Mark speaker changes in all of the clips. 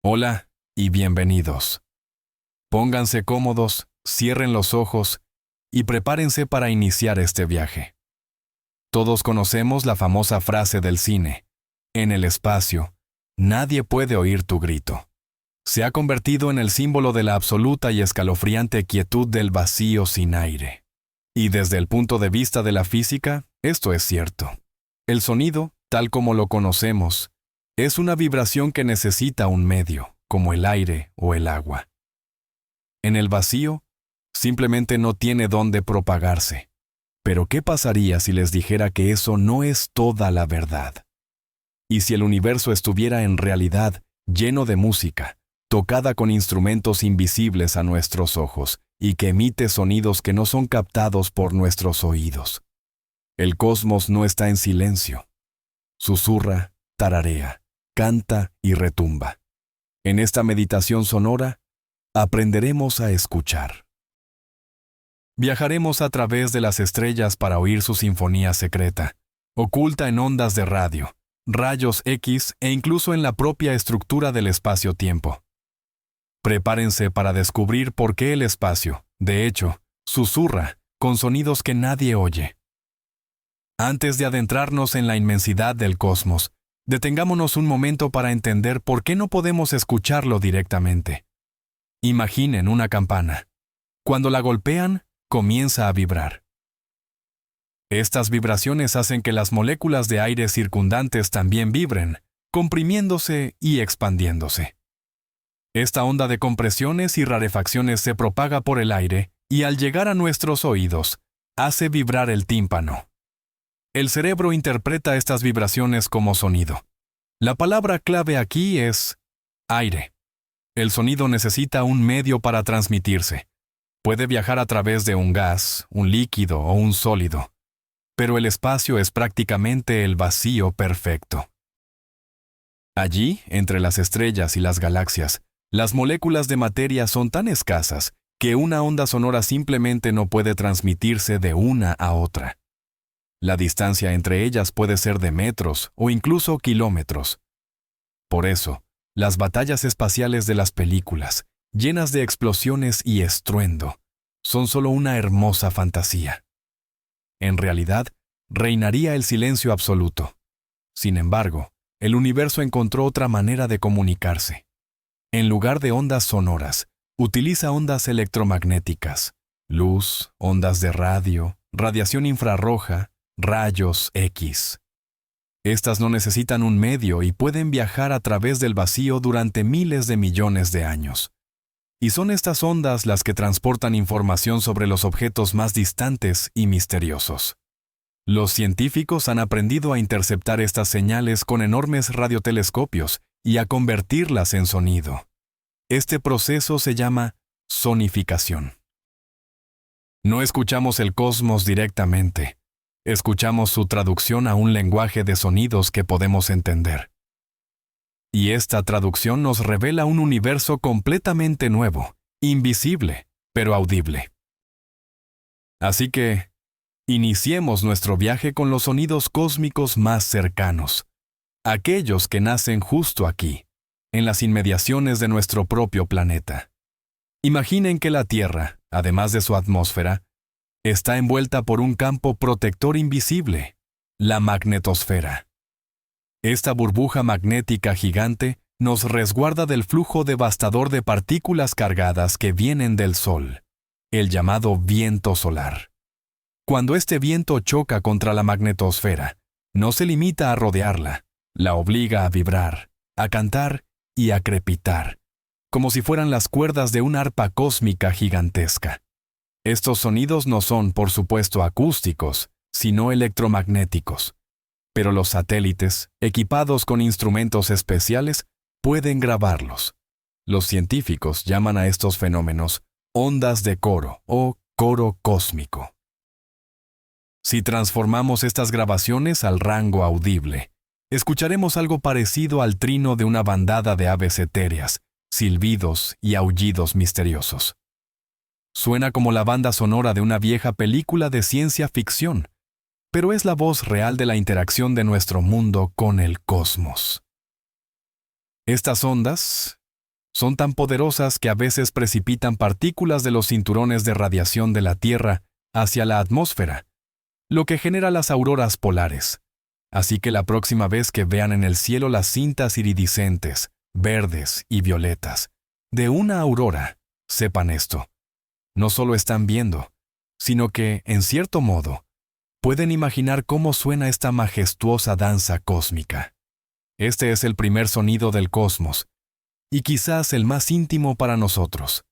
Speaker 1: Hola y bienvenidos. Pónganse cómodos, cierren los ojos y prepárense para iniciar este viaje. Todos conocemos la famosa frase del cine: en el espacio, nadie puede oír tu grito. Se ha convertido en el símbolo de la absoluta y escalofriante quietud del vacío sin aire. Y desde el punto de vista de la física, esto es cierto. El sonido, tal como lo conocemos, es una vibración que necesita un medio, como el aire o el agua. En el vacío, simplemente no tiene dónde propagarse. Pero ¿qué pasaría si les dijera que eso no es toda la verdad? Y si el universo estuviera en realidad lleno de música, tocada con instrumentos invisibles a nuestros ojos, y que emite sonidos que no son captados por nuestros oídos. El cosmos no está en silencio. Susurra, tararea, canta y retumba. En esta meditación sonora, aprenderemos a escuchar. Viajaremos a través de las estrellas para oír su sinfonía secreta, oculta en ondas de radio, rayos X e incluso en la propia estructura del espacio-tiempo. Prepárense para descubrir por qué el espacio, de hecho, susurra con sonidos que nadie oye. Antes de adentrarnos en la inmensidad del cosmos, detengámonos un momento para entender por qué no podemos escucharlo directamente. Imaginen una campana. Cuando la golpean, comienza a vibrar. Estas vibraciones hacen que las moléculas de aire circundantes también vibren, comprimiéndose y expandiéndose. Esta onda de compresiones y rarefacciones se propaga por el aire y al llegar a nuestros oídos, hace vibrar el tímpano. El cerebro interpreta estas vibraciones como sonido. La palabra clave aquí es aire. El sonido necesita un medio para transmitirse. Puede viajar a través de un gas, un líquido o un sólido. Pero el espacio es prácticamente el vacío perfecto. Allí, entre las estrellas y las galaxias, las moléculas de materia son tan escasas que una onda sonora simplemente no puede transmitirse de una a otra. La distancia entre ellas puede ser de metros o incluso kilómetros. Por eso, las batallas espaciales de las películas, llenas de explosiones y estruendo, son solo una hermosa fantasía. En realidad, reinaría el silencio absoluto. Sin embargo, el universo encontró otra manera de comunicarse. En lugar de ondas sonoras, utiliza ondas electromagnéticas, luz, ondas de radio, radiación infrarroja, rayos X. Estas no necesitan un medio y pueden viajar a través del vacío durante miles de millones de años. Y son estas ondas las que transportan información sobre los objetos más distantes y misteriosos. Los científicos han aprendido a interceptar estas señales con enormes radiotelescopios y a convertirlas en sonido. Este proceso se llama sonificación. No escuchamos el cosmos directamente. Escuchamos su traducción a un lenguaje de sonidos que podemos entender. Y esta traducción nos revela un universo completamente nuevo, invisible, pero audible. Así que, iniciemos nuestro viaje con los sonidos cósmicos más cercanos, aquellos que nacen justo aquí, en las inmediaciones de nuestro propio planeta. Imaginen que la Tierra, además de su atmósfera, está envuelta por un campo protector invisible, la magnetosfera. Esta burbuja magnética gigante nos resguarda del flujo devastador de partículas cargadas que vienen del Sol, el llamado viento solar. Cuando este viento choca contra la magnetosfera, no se limita a rodearla, la obliga a vibrar, a cantar y a crepitar, como si fueran las cuerdas de una arpa cósmica gigantesca. Estos sonidos no son, por supuesto, acústicos, sino electromagnéticos. Pero los satélites, equipados con instrumentos especiales, pueden grabarlos. Los científicos llaman a estos fenómenos ondas de coro o coro cósmico. Si transformamos estas grabaciones al rango audible, escucharemos algo parecido al trino de una bandada de aves etéreas, silbidos y aullidos misteriosos. Suena como la banda sonora de una vieja película de ciencia ficción, pero es la voz real de la interacción de nuestro mundo con el cosmos. Estas ondas, son tan poderosas que a veces precipitan partículas de los cinturones de radiación de la Tierra hacia la atmósfera, lo que genera las auroras polares. Así que la próxima vez que vean en el cielo las cintas iridiscentes, verdes y violetas, de una aurora, sepan esto. No solo están viendo, sino que, en cierto modo, pueden imaginar cómo suena esta majestuosa danza cósmica. Este es el primer sonido del cosmos, y quizás el más íntimo para nosotros,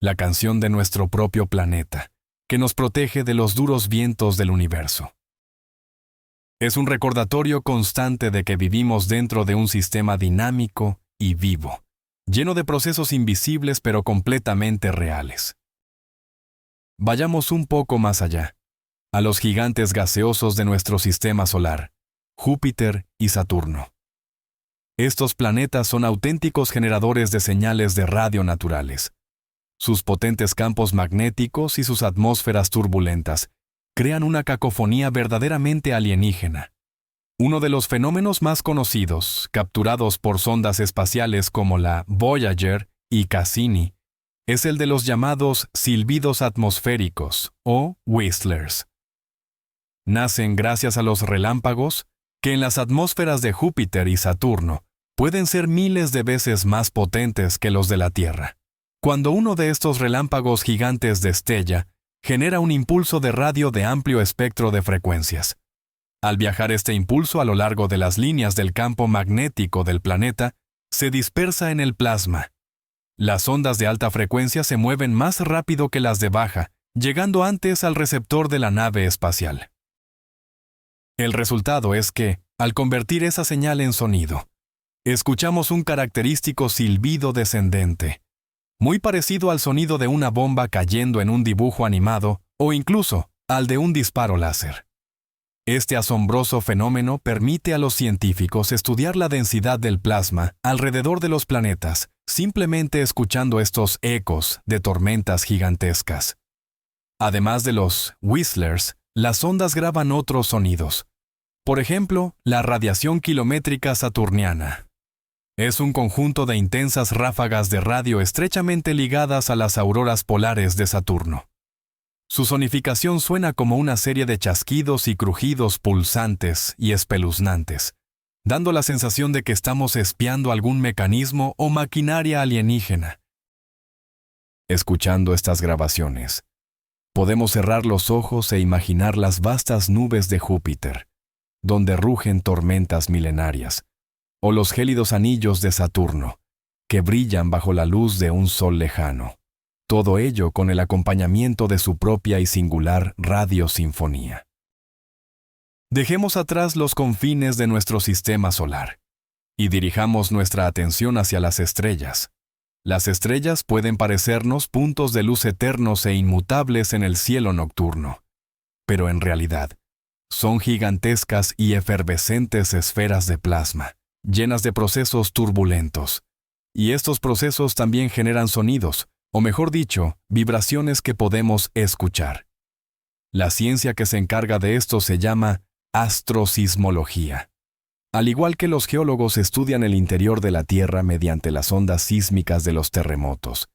Speaker 1: la canción de nuestro propio planeta, que nos protege de los duros vientos del universo. Es un recordatorio constante de que vivimos dentro de un sistema dinámico y vivo, lleno de procesos invisibles pero completamente reales. Vayamos un poco más allá, a los gigantes gaseosos de nuestro sistema solar, Júpiter y Saturno. Estos planetas son auténticos generadores de señales de radio naturales. Sus potentes campos magnéticos y sus atmósferas turbulentas crean una cacofonía verdaderamente alienígena. Uno de los fenómenos más conocidos, capturados por sondas espaciales como la Voyager y Cassini, es el de los llamados silbidos atmosféricos, o whistlers. Nacen gracias a los relámpagos, que en las atmósferas de Júpiter y Saturno pueden ser miles de veces más potentes que los de la Tierra. Cuando uno de estos relámpagos gigantes destella, genera un impulso de radio de amplio espectro de frecuencias. Al viajar este impulso a lo largo de las líneas del campo magnético del planeta, se dispersa en el plasma. Las ondas de alta frecuencia se mueven más rápido que las de baja, llegando antes al receptor de la nave espacial. El resultado es que, al convertir esa señal en sonido, escuchamos un característico silbido descendente, muy parecido al sonido de una bomba cayendo en un dibujo animado o incluso al de un disparo láser. Este asombroso fenómeno permite a los científicos estudiar la densidad del plasma alrededor de los planetas, simplemente escuchando estos ecos de tormentas gigantescas. Además de los whistlers, las ondas graban otros sonidos. Por ejemplo, la radiación kilométrica saturniana. Es un conjunto de intensas ráfagas de radio estrechamente ligadas a las auroras polares de Saturno. Su sonificación suena como una serie de chasquidos y crujidos pulsantes y espeluznantes, dando la sensación de que estamos espiando algún mecanismo o maquinaria alienígena. Escuchando estas grabaciones, podemos cerrar los ojos e imaginar las vastas nubes de Júpiter, donde rugen tormentas milenarias, o los gélidos anillos de Saturno, que brillan bajo la luz de un sol lejano. Todo ello con el acompañamiento de su propia y singular radiosinfonía. Dejemos atrás los confines de nuestro sistema solar y dirijamos nuestra atención hacia las estrellas. Las estrellas pueden parecernos puntos de luz eternos e inmutables en el cielo nocturno, pero en realidad son gigantescas y efervescentes esferas de plasma, llenas de procesos turbulentos. Y estos procesos también generan sonidos, o mejor dicho, vibraciones que podemos escuchar. La ciencia que se encarga de esto se llama astrosismología. Al igual que los geólogos estudian el interior de la Tierra mediante las ondas sísmicas de los terremotos,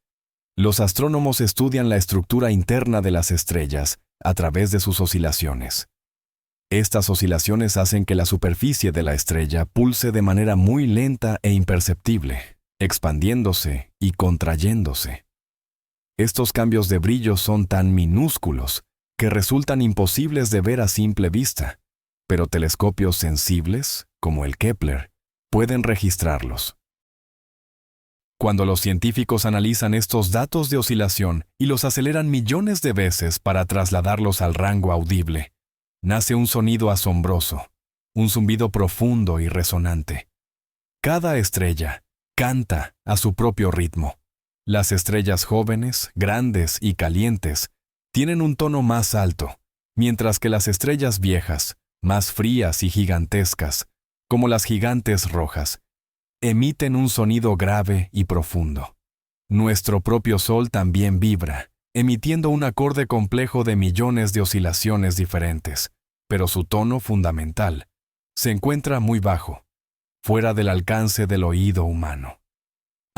Speaker 1: los astrónomos estudian la estructura interna de las estrellas a través de sus oscilaciones. Estas oscilaciones hacen que la superficie de la estrella pulse de manera muy lenta e imperceptible, expandiéndose y contrayéndose. Estos cambios de brillo son tan minúsculos que resultan imposibles de ver a simple vista, pero telescopios sensibles, como el Kepler, pueden registrarlos. Cuando los científicos analizan estos datos de oscilación y los aceleran millones de veces para trasladarlos al rango audible, nace un sonido asombroso, un zumbido profundo y resonante. Cada estrella canta a su propio ritmo. Las estrellas jóvenes, grandes y calientes tienen un tono más alto, mientras que las estrellas viejas, más frías y gigantescas, como las gigantes rojas, emiten un sonido grave y profundo. Nuestro propio Sol también vibra, emitiendo un acorde complejo de millones de oscilaciones diferentes, pero su tono fundamental se encuentra muy bajo, fuera del alcance del oído humano.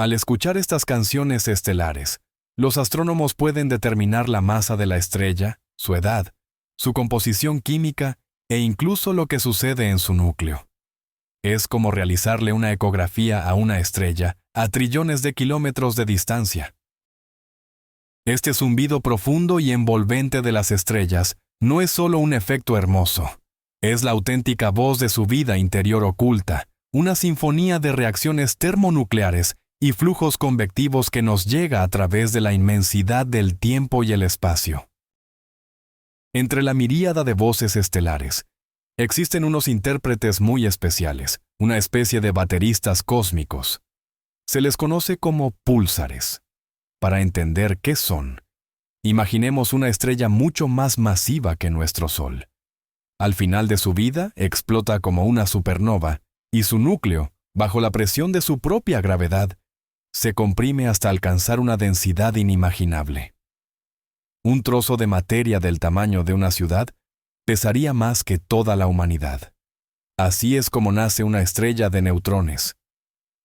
Speaker 1: Al escuchar estas canciones estelares, los astrónomos pueden determinar la masa de la estrella, su edad, su composición química e incluso lo que sucede en su núcleo. Es como realizarle una ecografía a una estrella a trillones de kilómetros de distancia. Este zumbido profundo y envolvente de las estrellas no es solo un efecto hermoso, es la auténtica voz de su vida interior oculta, una sinfonía de reacciones termonucleares y flujos convectivos que nos llega a través de la inmensidad del tiempo y el espacio. Entre la miríada de voces estelares, existen unos intérpretes muy especiales, una especie de bateristas cósmicos. Se les conoce como púlsares. Para entender qué son, imaginemos una estrella mucho más masiva que nuestro Sol. Al final de su vida, explota como una supernova, y su núcleo, bajo la presión de su propia gravedad, se comprime hasta alcanzar una densidad inimaginable. Un trozo de materia del tamaño de una ciudad pesaría más que toda la humanidad. Así es como nace una estrella de neutrones.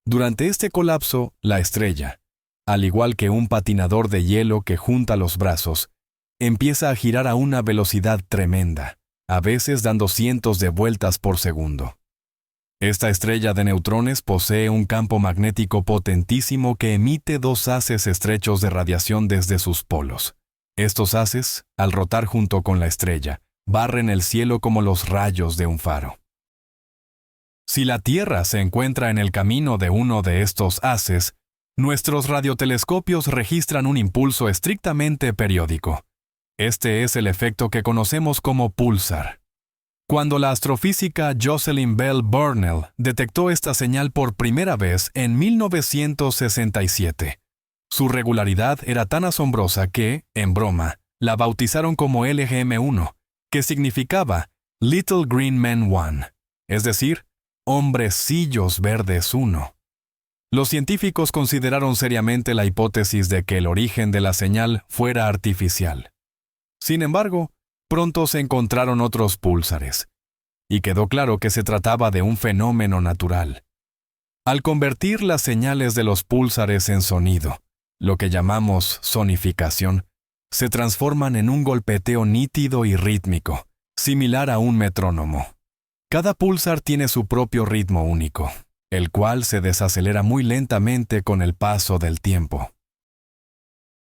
Speaker 1: Durante este colapso, la estrella, al igual que un patinador de hielo que junta los brazos, empieza a girar a una velocidad tremenda, a veces dando cientos de vueltas por segundo. Esta estrella de neutrones posee un campo magnético potentísimo que emite dos haces estrechos de radiación desde sus polos. Estos haces, al rotar junto con la estrella, barren el cielo como los rayos de un faro. Si la Tierra se encuentra en el camino de uno de estos haces, nuestros radiotelescopios registran un impulso estrictamente periódico. Este es el efecto que conocemos como púlsar. Cuando la astrofísica Jocelyn Bell Burnell detectó esta señal por primera vez en 1967, su regularidad era tan asombrosa que, en broma, la bautizaron como LGM1, que significaba Little Green Men 1, es decir, Hombrecillos Verdes 1. Los científicos consideraron seriamente la hipótesis de que el origen de la señal fuera artificial. Sin embargo, pronto se encontraron otros púlsares, y quedó claro que se trataba de un fenómeno natural. Al convertir las señales de los púlsares en sonido, lo que llamamos sonificación, se transforman en un golpeteo nítido y rítmico, similar a un metrónomo. Cada púlsar tiene su propio ritmo único, el cual se desacelera muy lentamente con el paso del tiempo.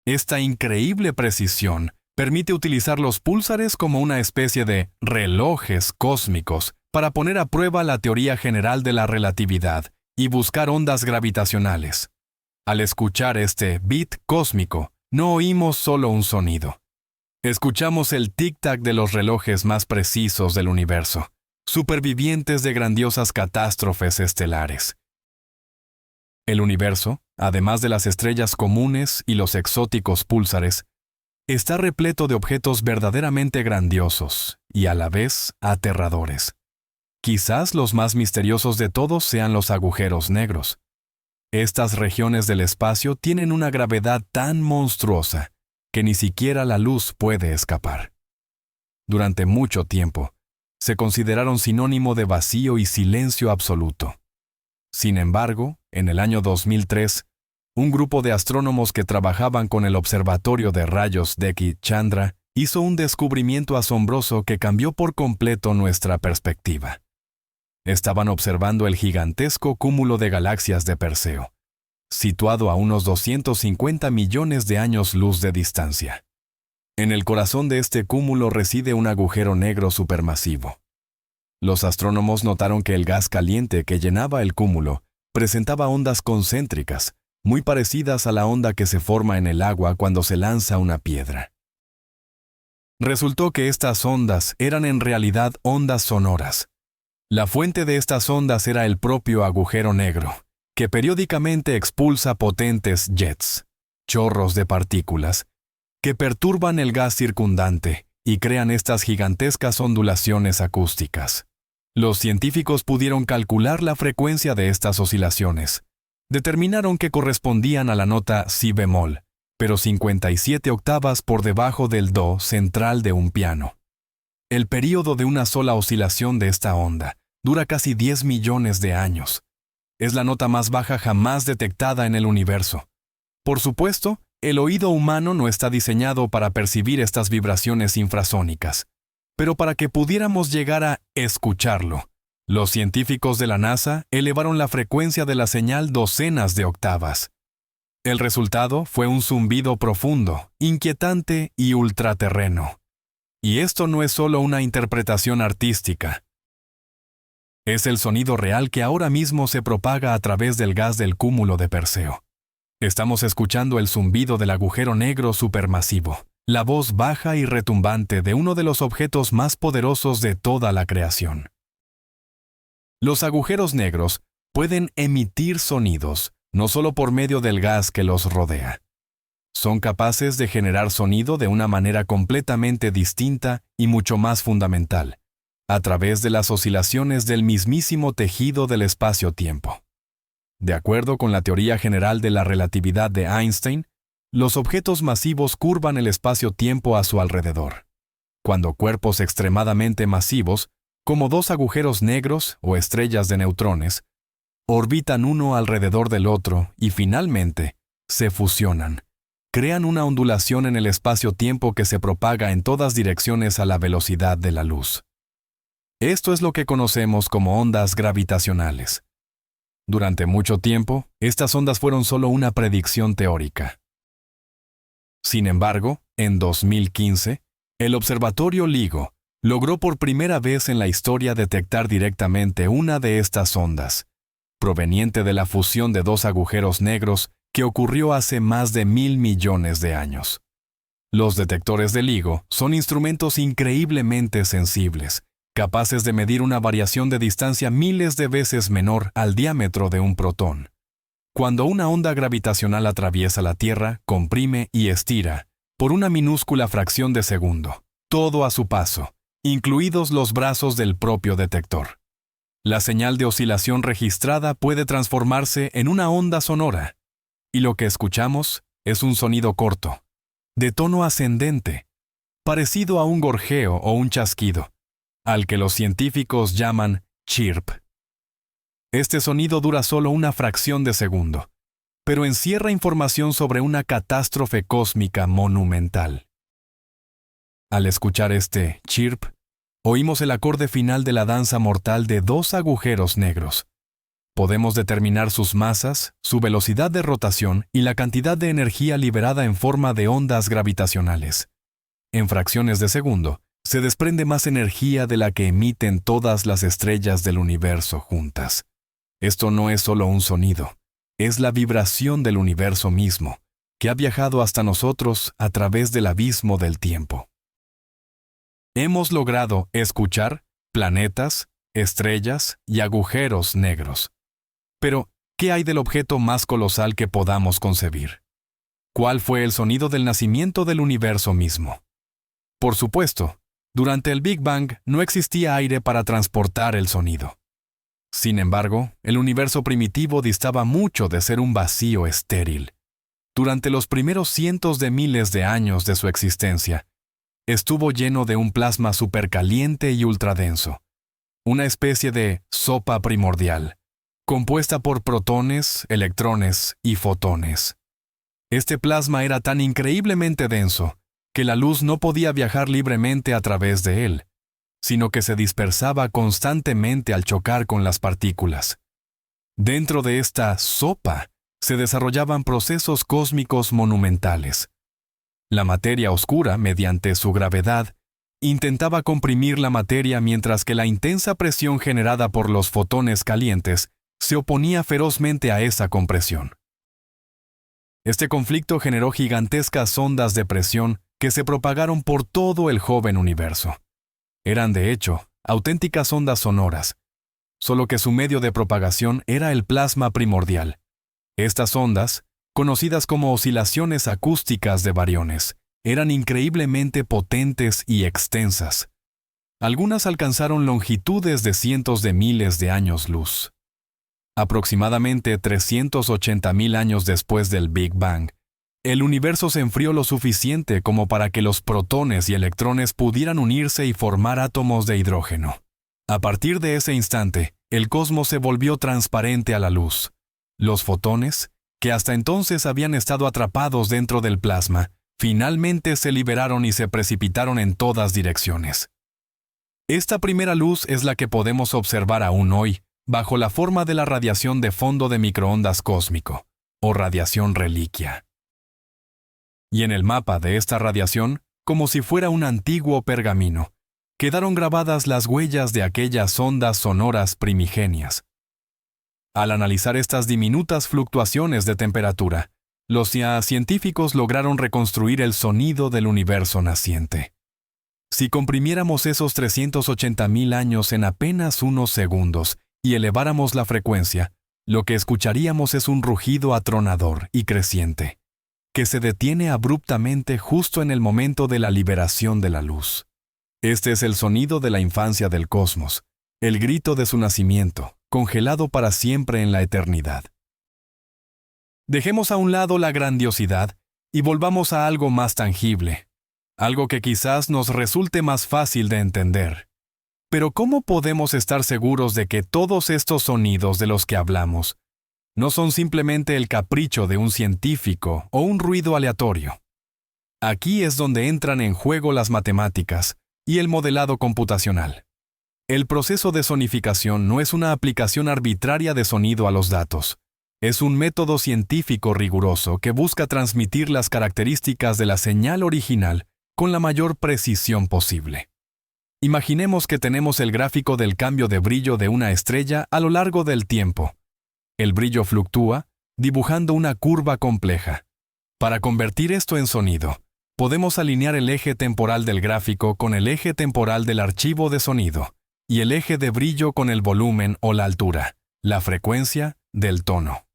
Speaker 1: Esta increíble precisión permite utilizar los púlsares como una especie de relojes cósmicos para poner a prueba la teoría general de la relatividad y buscar ondas gravitacionales. Al escuchar este bit cósmico, no oímos solo un sonido. Escuchamos el tic-tac de los relojes más precisos del universo, supervivientes de grandiosas catástrofes estelares. El universo, además de las estrellas comunes y los exóticos púlsares, está repleto de objetos verdaderamente grandiosos y a la vez aterradores. Quizás los más misteriosos de todos sean los agujeros negros. Estas regiones del espacio tienen una gravedad tan monstruosa que ni siquiera la luz puede escapar. Durante mucho tiempo, se consideraron sinónimo de vacío y silencio absoluto. Sin embargo, en el año 2003, un grupo de astrónomos que trabajaban con el Observatorio de Rayos Deki Chandra hizo un descubrimiento asombroso que cambió por completo nuestra perspectiva. Estaban observando el gigantesco cúmulo de galaxias de Perseo, situado a unos 250 millones de años luz de distancia. En el corazón de este cúmulo reside un agujero negro supermasivo. Los astrónomos notaron que el gas caliente que llenaba el cúmulo presentaba ondas concéntricas, muy parecidas a la onda que se forma en el agua cuando se lanza una piedra. Resultó que estas ondas eran en realidad ondas sonoras. La fuente de estas ondas era el propio agujero negro, que periódicamente expulsa potentes jets, chorros de partículas, que perturban el gas circundante y crean estas gigantescas ondulaciones acústicas. Los científicos pudieron calcular la frecuencia de estas oscilaciones. Determinaron que correspondían a la nota si bemol, pero 57 octavas por debajo del do central de un piano. El período de una sola oscilación de esta onda dura casi 10 millones de años. Es la nota más baja jamás detectada en el universo. Por supuesto, el oído humano no está diseñado para percibir estas vibraciones infrasónicas. Pero para que pudiéramos llegar a escucharlo, los científicos de la NASA elevaron la frecuencia de la señal docenas de octavas. El resultado fue un zumbido profundo, inquietante y ultraterreno. Y esto no es solo una interpretación artística. Es el sonido real que ahora mismo se propaga a través del gas del cúmulo de Perseo. Estamos escuchando el zumbido del agujero negro supermasivo, la voz baja y retumbante de uno de los objetos más poderosos de toda la creación. Los agujeros negros pueden emitir sonidos, no solo por medio del gas que los rodea. Son capaces de generar sonido de una manera completamente distinta y mucho más fundamental, a través de las oscilaciones del mismísimo tejido del espacio-tiempo. De acuerdo con la teoría general de la relatividad de Einstein, los objetos masivos curvan el espacio-tiempo a su alrededor. Cuando cuerpos extremadamente masivos, como dos agujeros negros o estrellas de neutrones, orbitan uno alrededor del otro y finalmente se fusionan, crean una ondulación en el espacio-tiempo que se propaga en todas direcciones a la velocidad de la luz. Esto es lo que conocemos como ondas gravitacionales. Durante mucho tiempo, estas ondas fueron solo una predicción teórica. Sin embargo, en 2015, el Observatorio LIGO logró por primera vez en la historia detectar directamente una de estas ondas, proveniente de la fusión de dos agujeros negros que ocurrió hace más de 1.000 millones de años. Los detectores de LIGO son instrumentos increíblemente sensibles, capaces de medir una variación de distancia miles de veces menor al diámetro de un protón. Cuando una onda gravitacional atraviesa la Tierra, comprime y estira, por una minúscula fracción de segundo, todo a su paso, incluidos los brazos del propio detector. La señal de oscilación registrada puede transformarse en una onda sonora, y lo que escuchamos es un sonido corto, de tono ascendente, parecido a un gorjeo o un chasquido, al que los científicos llaman chirp. Este sonido dura solo una fracción de segundo, pero encierra información sobre una catástrofe cósmica monumental. Al escuchar este chirp, oímos el acorde final de la danza mortal de dos agujeros negros. Podemos determinar sus masas, su velocidad de rotación y la cantidad de energía liberada en forma de ondas gravitacionales. En fracciones de segundo, se desprende más energía de la que emiten todas las estrellas del universo juntas. Esto no es solo un sonido, es la vibración del universo mismo, que ha viajado hasta nosotros a través del abismo del tiempo. Hemos logrado escuchar planetas, estrellas y agujeros negros. Pero, ¿qué hay del objeto más colosal que podamos concebir? ¿Cuál fue el sonido del nacimiento del universo mismo? Por supuesto, durante el Big Bang no existía aire para transportar el sonido. Sin embargo, el universo primitivo distaba mucho de ser un vacío estéril. Durante los primeros cientos de miles de años de su existencia, estuvo lleno de un plasma supercaliente y ultradenso, una especie de sopa primordial, compuesta por protones, electrones y fotones. Este plasma era tan increíblemente denso que la luz no podía viajar libremente a través de él, sino que se dispersaba constantemente al chocar con las partículas. Dentro de esta sopa se desarrollaban procesos cósmicos monumentales. La materia oscura, mediante su gravedad, intentaba comprimir la materia mientras que la intensa presión generada por los fotones calientes se oponía ferozmente a esa compresión. Este conflicto generó gigantescas ondas de presión que se propagaron por todo el joven universo. Eran, de hecho, auténticas ondas sonoras, solo que su medio de propagación era el plasma primordial. Estas ondas, conocidas como oscilaciones acústicas de bariones, eran increíblemente potentes y extensas. Algunas alcanzaron longitudes de cientos de miles de años luz. Aproximadamente 380.000 años después del Big Bang, el universo se enfrió lo suficiente como para que los protones y electrones pudieran unirse y formar átomos de hidrógeno. A partir de ese instante, el cosmos se volvió transparente a la luz. Los fotones, que hasta entonces habían estado atrapados dentro del plasma, finalmente se liberaron y se precipitaron en todas direcciones. Esta primera luz es la que podemos observar aún hoy, bajo la forma de la radiación de fondo de microondas cósmico, o radiación reliquia. Y en el mapa de esta radiación, como si fuera un antiguo pergamino, quedaron grabadas las huellas de aquellas ondas sonoras primigenias. Al analizar estas diminutas fluctuaciones de temperatura, los científicos lograron reconstruir el sonido del universo naciente. Si comprimiéramos esos 380.000 años en apenas unos segundos y eleváramos la frecuencia, lo que escucharíamos es un rugido atronador y creciente, que se detiene abruptamente justo en el momento de la liberación de la luz. Este es el sonido de la infancia del cosmos, el grito de su nacimiento, congelado para siempre en la eternidad. Dejemos a un lado la grandiosidad y volvamos a algo más tangible, algo que quizás nos resulte más fácil de entender. Pero ¿cómo podemos estar seguros de que todos estos sonidos de los que hablamos no son simplemente el capricho de un científico o un ruido aleatorio? Aquí es donde entran en juego las matemáticas y el modelado computacional. El proceso de sonificación no es una aplicación arbitraria de sonido a los datos. Es un método científico riguroso que busca transmitir las características de la señal original con la mayor precisión posible. Imaginemos que tenemos el gráfico del cambio de brillo de una estrella a lo largo del tiempo. El brillo fluctúa, dibujando una curva compleja. Para convertir esto en sonido, podemos alinear el eje temporal del gráfico con el eje temporal del archivo de sonido, y el eje de brillo con el volumen o la altura, la frecuencia del tono.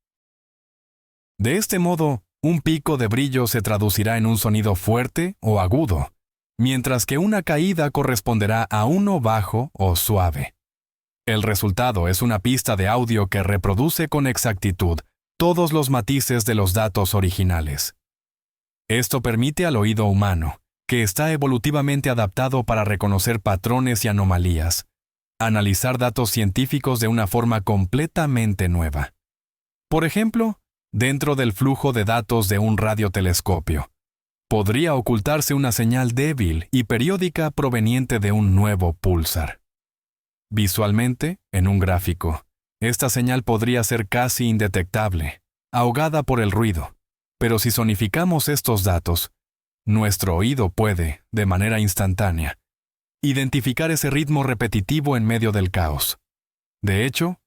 Speaker 1: De este modo, un pico de brillo se traducirá en un sonido fuerte o agudo, mientras que una caída corresponderá a uno bajo o suave. El resultado es una pista de audio que reproduce con exactitud todos los matices de los datos originales. Esto permite al oído humano, que está evolutivamente adaptado para reconocer patrones y anomalías, analizar datos científicos de una forma completamente nueva. Por ejemplo, dentro del flujo de datos de un radiotelescopio, podría ocultarse una señal débil y periódica proveniente de un nuevo púlsar. Visualmente, en un gráfico, esta señal podría ser casi indetectable, ahogada por el ruido, pero si sonificamos estos datos, nuestro oído puede, de manera instantánea, identificar ese ritmo repetitivo en medio del caos. De hecho,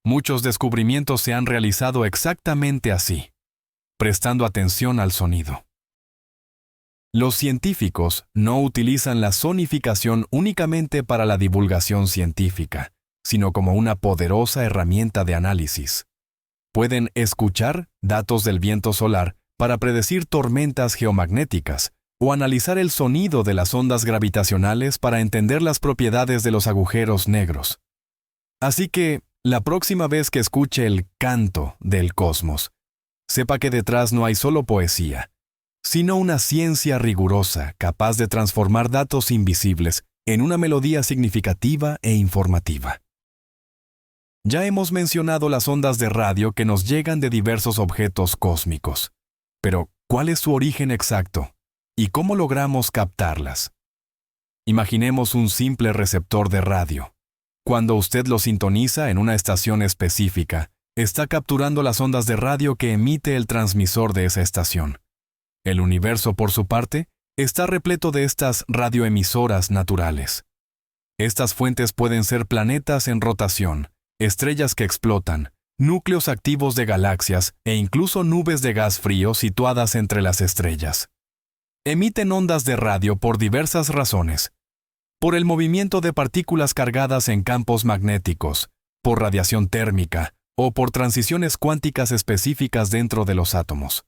Speaker 1: muchos descubrimientos se han realizado exactamente así, prestando atención al sonido. Los científicos no utilizan la sonificación únicamente para la divulgación científica, sino como una poderosa herramienta de análisis. Pueden escuchar datos del viento solar para predecir tormentas geomagnéticas o analizar el sonido de las ondas gravitacionales para entender las propiedades de los agujeros negros. Así que, la próxima vez que escuche el canto del cosmos, sepa que detrás no hay solo poesía, sino una ciencia rigurosa capaz de transformar datos invisibles en una melodía significativa e informativa. Ya hemos mencionado las ondas de radio que nos llegan de diversos objetos cósmicos. Pero, ¿cuál es su origen exacto? ¿Y cómo logramos captarlas? Imaginemos un simple receptor de radio. Cuando usted lo sintoniza en una estación específica, está capturando las ondas de radio que emite el transmisor de esa estación. El universo, por su parte, está repleto de estas radioemisoras naturales. Estas fuentes pueden ser planetas en rotación, estrellas que explotan, núcleos activos de galaxias e incluso nubes de gas frío situadas entre las estrellas. Emiten ondas de radio por diversas razones. Por el movimiento de partículas cargadas en campos magnéticos, por radiación térmica o por transiciones cuánticas específicas dentro de los átomos.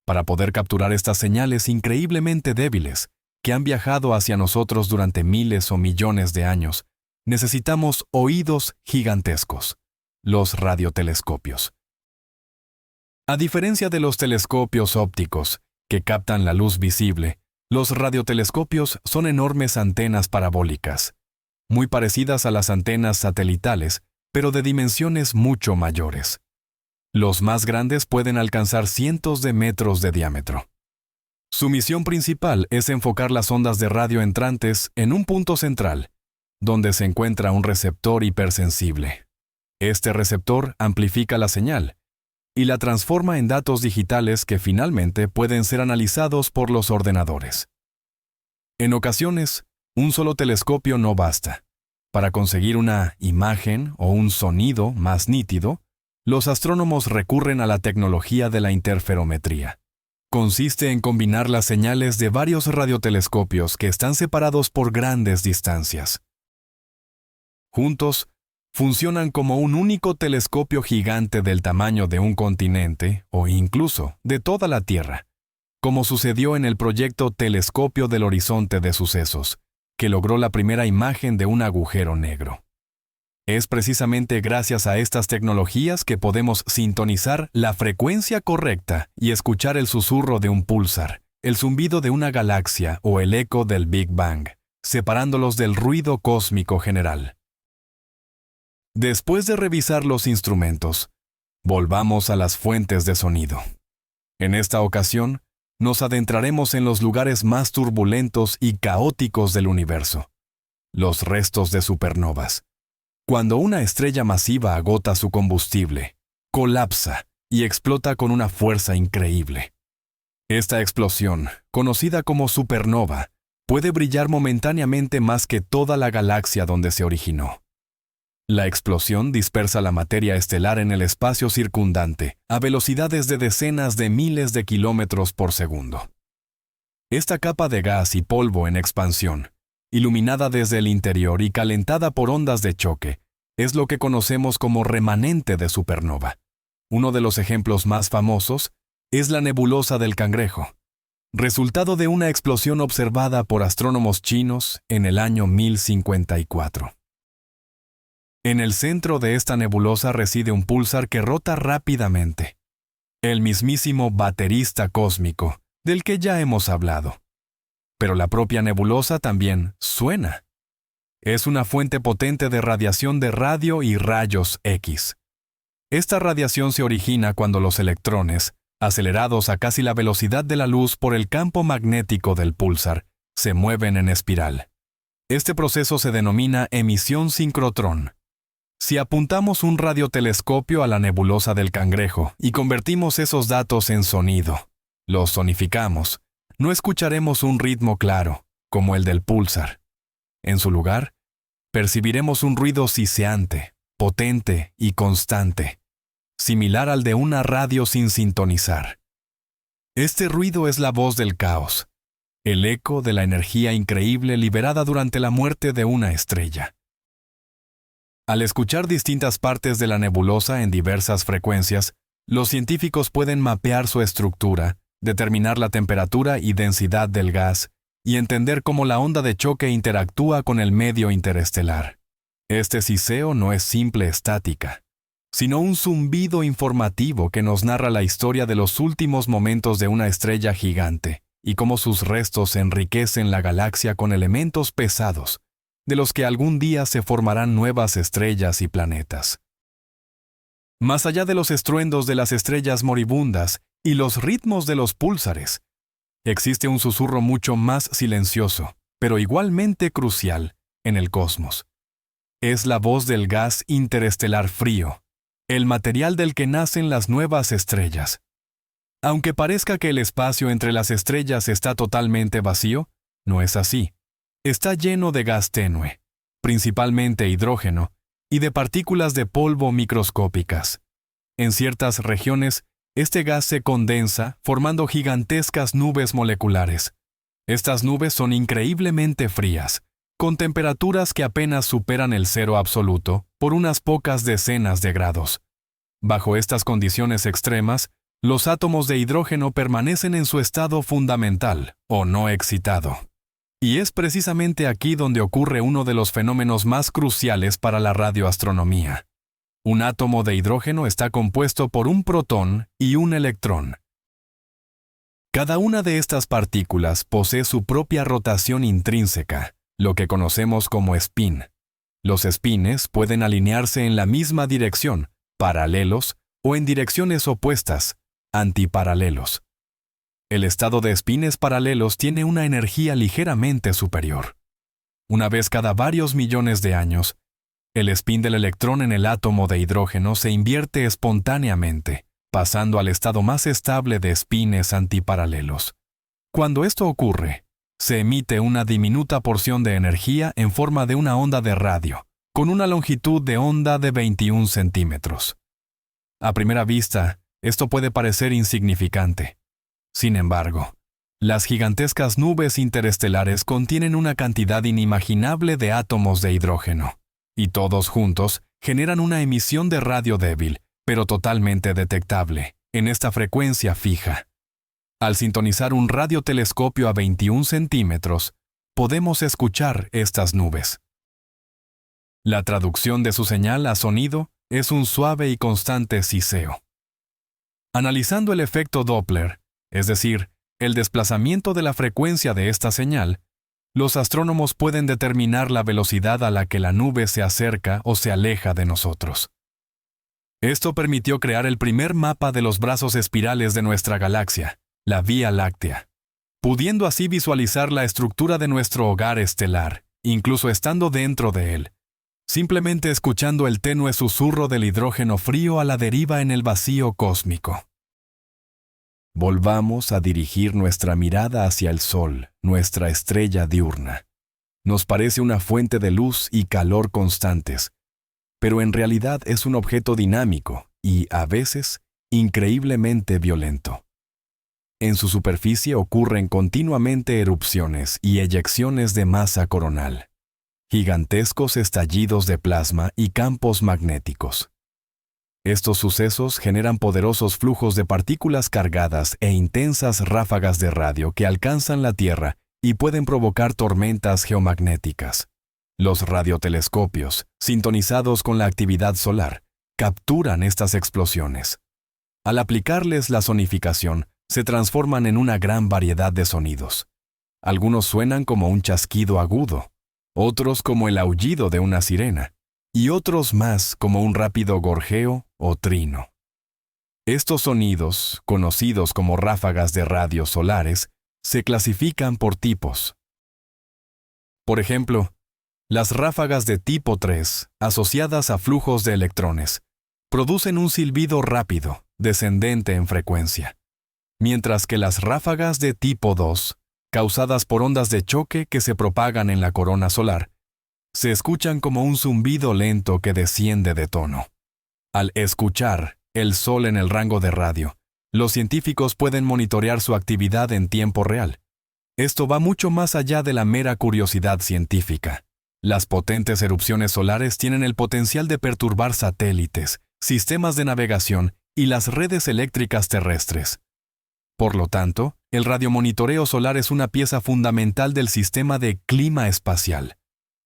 Speaker 1: Para poder capturar estas señales increíblemente débiles, que han viajado hacia nosotros durante miles o millones de años, necesitamos oídos gigantescos, los radiotelescopios. A diferencia de los telescopios ópticos, que captan la luz visible, los radiotelescopios son enormes antenas parabólicas, muy parecidas a las antenas satelitales, pero de dimensiones mucho mayores. Los más grandes pueden alcanzar cientos de metros de diámetro. Su misión principal es enfocar las ondas de radio entrantes en un punto central, donde se encuentra un receptor hipersensible. Este receptor amplifica la señal y la transforma en datos digitales que finalmente pueden ser analizados por los ordenadores. En ocasiones, un solo telescopio no basta. Para conseguir una imagen o un sonido más nítido, los astrónomos recurren a la tecnología de la interferometría. Consiste en combinar las señales de varios radiotelescopios que están separados por grandes distancias. Juntos, funcionan como un único telescopio gigante del tamaño de un continente o incluso de toda la Tierra, como sucedió en el proyecto Telescopio del Horizonte de Sucesos, que logró la primera imagen de un agujero negro. Es precisamente gracias a estas tecnologías que podemos sintonizar la frecuencia correcta y escuchar el susurro de un púlsar, el zumbido de una galaxia o el eco del Big Bang, separándolos del ruido cósmico general. Después de revisar los instrumentos, volvamos a las fuentes de sonido. En esta ocasión, nos adentraremos en los lugares más turbulentos y caóticos del universo, los restos de supernovas. Cuando una estrella masiva agota su combustible, colapsa y explota con una fuerza increíble. Esta explosión, conocida como supernova, puede brillar momentáneamente más que toda la galaxia donde se originó. La explosión dispersa la materia estelar en el espacio circundante a velocidades de decenas de miles de kilómetros por segundo. Esta capa de gas y polvo en expansión, iluminada desde el interior y calentada por ondas de choque, es lo que conocemos como remanente de supernova. Uno de los ejemplos más famosos es la nebulosa del Cangrejo, resultado de una explosión observada por astrónomos chinos en el año 1054. En el centro de esta nebulosa reside un púlsar que rota rápidamente, el mismísimo baterista cósmico, del que ya hemos hablado. Pero la propia nebulosa también suena. Es una fuente potente de radiación de radio y rayos X. Esta radiación se origina cuando los electrones, acelerados a casi la velocidad de la luz por el campo magnético del púlsar, se mueven en espiral. Este proceso se denomina emisión sincrotrón. Si apuntamos un radiotelescopio a la nebulosa del Cangrejo y convertimos esos datos en sonido, los sonificamos, no escucharemos un ritmo claro, como el del púlsar. En su lugar, percibiremos un ruido siseante, potente y constante, similar al de una radio sin sintonizar. Este ruido es la voz del caos, el eco de la energía increíble liberada durante la muerte de una estrella. Al escuchar distintas partes de la nebulosa en diversas frecuencias, los científicos pueden mapear su estructura, determinar la temperatura y densidad del gas, y entender cómo la onda de choque interactúa con el medio interestelar. Este siseo no es simple estática, sino un zumbido informativo que nos narra la historia de los últimos momentos de una estrella gigante, y cómo sus restos enriquecen la galaxia con elementos pesados, de los que algún día se formarán nuevas estrellas y planetas. Más allá de los estruendos de las estrellas moribundas y los ritmos de los púlsares, existe un susurro mucho más silencioso, pero igualmente crucial, en el cosmos. Es la voz del gas interestelar frío, el material del que nacen las nuevas estrellas. Aunque parezca que el espacio entre las estrellas está totalmente vacío, no es así. Está lleno de gas tenue, principalmente hidrógeno, y de partículas de polvo microscópicas. En ciertas regiones, este gas se condensa formando gigantescas nubes moleculares. Estas nubes son increíblemente frías, con temperaturas que apenas superan el cero absoluto por unas pocas decenas de grados. Bajo estas condiciones extremas, los átomos de hidrógeno permanecen en su estado fundamental, o no excitado. Y es precisamente aquí donde ocurre uno de los fenómenos más cruciales para la radioastronomía. Un átomo de hidrógeno está compuesto por un protón y un electrón. Cada una de estas partículas posee su propia rotación intrínseca, lo que conocemos como spin. Los espines pueden alinearse en la misma dirección, paralelos, o en direcciones opuestas, antiparalelos. El estado de espines paralelos tiene una energía ligeramente superior. Una vez cada varios millones de años, el spin del electrón en el átomo de hidrógeno se invierte espontáneamente, pasando al estado más estable de espines antiparalelos. Cuando esto ocurre, se emite una diminuta porción de energía en forma de una onda de radio, con una longitud de onda de 21 centímetros. A primera vista, esto puede parecer insignificante. Sin embargo, las gigantescas nubes interestelares contienen una cantidad inimaginable de átomos de hidrógeno, y todos juntos generan una emisión de radio débil, pero totalmente detectable, en esta frecuencia fija. Al sintonizar un radiotelescopio a 21 centímetros, podemos escuchar estas nubes. La traducción de su señal a sonido es un suave y constante siseo. Analizando el efecto Doppler, es decir, el desplazamiento de la frecuencia de esta señal, los astrónomos pueden determinar la velocidad a la que la nube se acerca o se aleja de nosotros. Esto permitió crear el primer mapa de los brazos espirales de nuestra galaxia, la Vía Láctea, pudiendo así visualizar la estructura de nuestro hogar estelar, incluso estando dentro de él, simplemente escuchando el tenue susurro del hidrógeno frío a la deriva en el vacío cósmico. Volvamos a dirigir nuestra mirada hacia el Sol, nuestra estrella diurna. Nos parece una fuente de luz y calor constantes, pero en realidad es un objeto dinámico y, a veces, increíblemente violento. En su superficie ocurren continuamente erupciones y eyecciones de masa coronal, gigantescos estallidos de plasma y campos magnéticos. Estos sucesos generan poderosos flujos de partículas cargadas e intensas ráfagas de radio que alcanzan la Tierra y pueden provocar tormentas geomagnéticas. Los radiotelescopios, sintonizados con la actividad solar, capturan estas explosiones. Al aplicarles la sonificación, se transforman en una gran variedad de sonidos. Algunos suenan como un chasquido agudo, otros como el aullido de una sirena, y otros más como un rápido gorjeo o trino. Estos sonidos, conocidos como ráfagas de radio solares, se clasifican por tipos. Por ejemplo, las ráfagas de tipo 3, asociadas a flujos de electrones, producen un silbido rápido, descendente en frecuencia, mientras que las ráfagas de tipo 2, causadas por ondas de choque que se propagan en la corona solar, se escuchan como un zumbido lento que desciende de tono. Al escuchar el Sol en el rango de radio, los científicos pueden monitorear su actividad en tiempo real. Esto va mucho más allá de la mera curiosidad científica. Las potentes erupciones solares tienen el potencial de perturbar satélites, sistemas de navegación y las redes eléctricas terrestres. Por lo tanto, el radiomonitoreo solar es una pieza fundamental del sistema de clima espacial,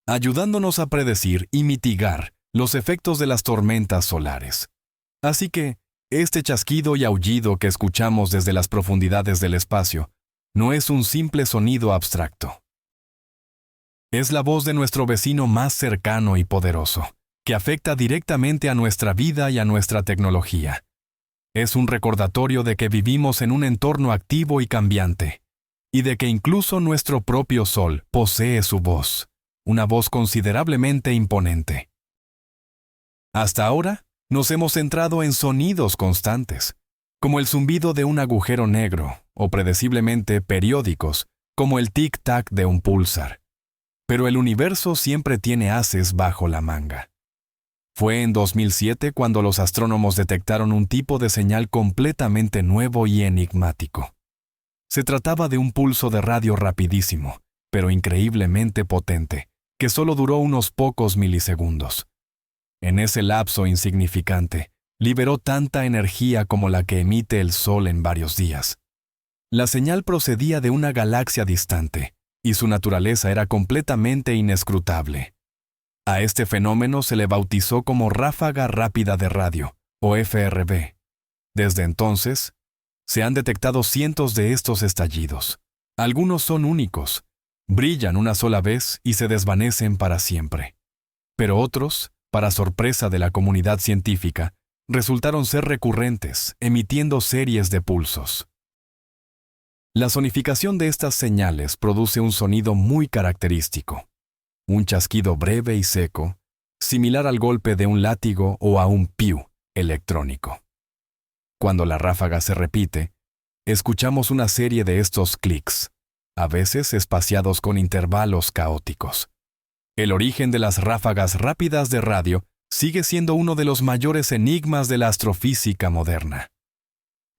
Speaker 1: ayudándonos a predecir y mitigar los efectos de las tormentas solares. Así que, este chasquido y aullido que escuchamos desde las profundidades del espacio no es un simple sonido abstracto. Es la voz de nuestro vecino más cercano y poderoso, que afecta directamente a nuestra vida y a nuestra tecnología. Es un recordatorio de que vivimos en un entorno activo y cambiante, y de que incluso nuestro propio Sol posee su voz, una voz considerablemente imponente. Hasta ahora, nos hemos centrado en sonidos constantes, como el zumbido de un agujero negro, o predeciblemente periódicos, como el tic-tac de un púlsar. Pero el universo siempre tiene ases bajo la manga. Fue en 2007 cuando los astrónomos detectaron un tipo de señal completamente nuevo y enigmático. Se trataba de un pulso de radio rapidísimo, pero increíblemente potente, que solo duró unos pocos milisegundos. En ese lapso insignificante, liberó tanta energía como la que emite el Sol en varios días. La señal procedía de una galaxia distante, y su naturaleza era completamente inescrutable. A este fenómeno se le bautizó como ráfaga rápida de radio, o FRB. Desde entonces, se han detectado cientos de estos estallidos. Algunos son únicos, brillan una sola vez y se desvanecen para siempre. pero otros, para sorpresa de la comunidad científica, resultaron ser recurrentes, emitiendo series de pulsos. La sonificación de estas señales produce un sonido muy característico, un chasquido breve y seco, similar al golpe de un látigo o a un piu electrónico. Cuando la ráfaga se repite, escuchamos una serie de estos clics, a veces espaciados con intervalos caóticos. El origen de las ráfagas rápidas de radio sigue siendo uno de los mayores enigmas de la astrofísica moderna.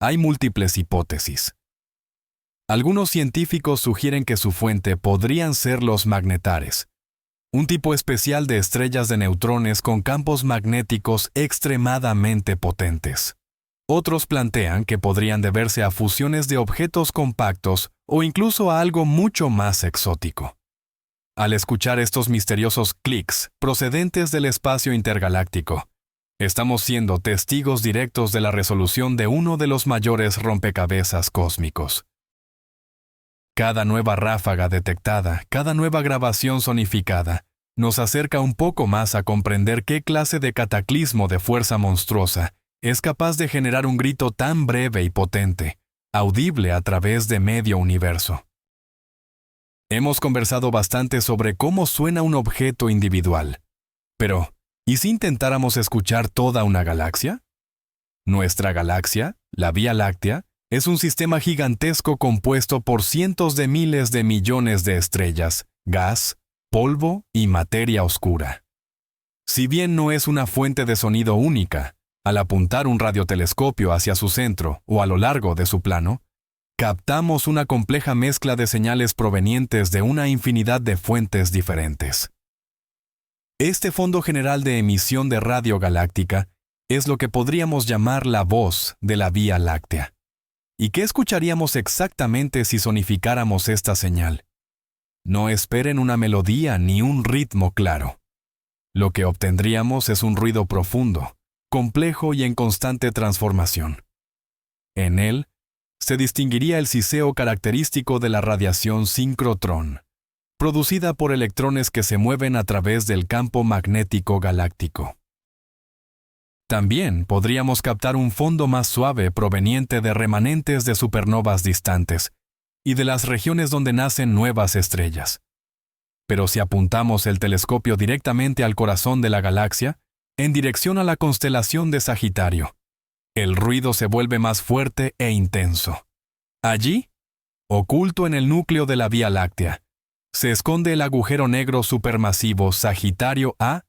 Speaker 1: Hay múltiples hipótesis. Algunos científicos sugieren que su fuente podrían ser los magnetares, un tipo especial de estrellas de neutrones con campos magnéticos extremadamente potentes. Otros plantean que podrían deberse a fusiones de objetos compactos o incluso a algo mucho más exótico. Al escuchar estos misteriosos clics procedentes del espacio intergaláctico, estamos siendo testigos directos de la resolución de uno de los mayores rompecabezas cósmicos. Cada nueva ráfaga detectada, cada nueva grabación sonificada, nos acerca un poco más a comprender qué clase de cataclismo de fuerza monstruosa es capaz de generar un grito tan breve y potente, audible a través de medio universo. Hemos conversado bastante sobre cómo suena un objeto individual, pero ¿y si intentáramos escuchar toda una galaxia? Nuestra galaxia, la Vía Láctea, es un sistema gigantesco compuesto por cientos de miles de millones de estrellas, gas, polvo y materia oscura. Si bien no es una fuente de sonido única, al apuntar un radiotelescopio hacia su centro o a lo largo de su plano, captamos una compleja mezcla de señales provenientes de una infinidad de fuentes diferentes. Este fondo general de emisión de radio galáctica es lo que podríamos llamar la voz de la Vía Láctea. ¿Y qué escucharíamos exactamente si sonificáramos esta señal? No esperen una melodía ni un ritmo claro. Lo que obtendríamos es un ruido profundo, complejo y en constante transformación. En él, se distinguiría el siseo característico de la radiación sincrotrón, producida por electrones que se mueven a través del campo magnético galáctico. También podríamos captar un fondo más suave proveniente de remanentes de supernovas distantes y de las regiones donde nacen nuevas estrellas. Pero si apuntamos el telescopio directamente al corazón de la galaxia, en dirección a la constelación de Sagitario, el ruido se vuelve más fuerte e intenso. Allí, oculto en el núcleo de la Vía Láctea, se esconde el agujero negro supermasivo Sagitario A*.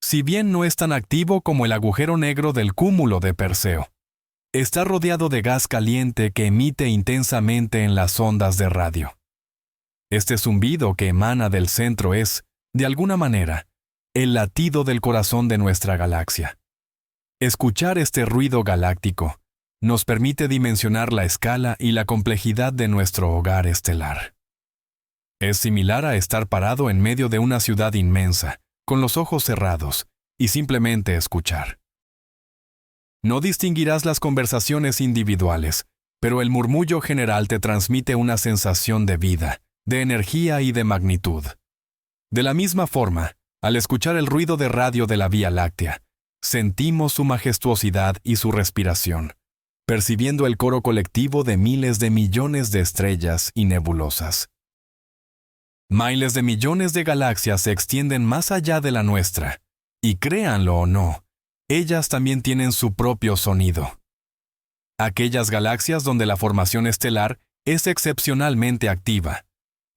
Speaker 1: Si bien no es tan activo como el agujero negro del cúmulo de Perseo, está rodeado de gas caliente que emite intensamente en las ondas de radio. Este zumbido que emana del centro es, de alguna manera, el latido del corazón de nuestra galaxia. Escuchar este ruido galáctico nos permite dimensionar la escala y la complejidad de nuestro hogar estelar. Es similar a estar parado en medio de una ciudad inmensa, con los ojos cerrados, y simplemente escuchar. No distinguirás las conversaciones individuales, pero el murmullo general te transmite una sensación de vida, de energía y de magnitud. De la misma forma, al escuchar el ruido de radio de la Vía Láctea, sentimos su majestuosidad y su respiración, percibiendo el coro colectivo de miles de millones de estrellas y nebulosas. Miles de millones de galaxias se extienden más allá de la nuestra, y créanlo o no, ellas también tienen su propio sonido. Aquellas galaxias donde la formación estelar es excepcionalmente activa,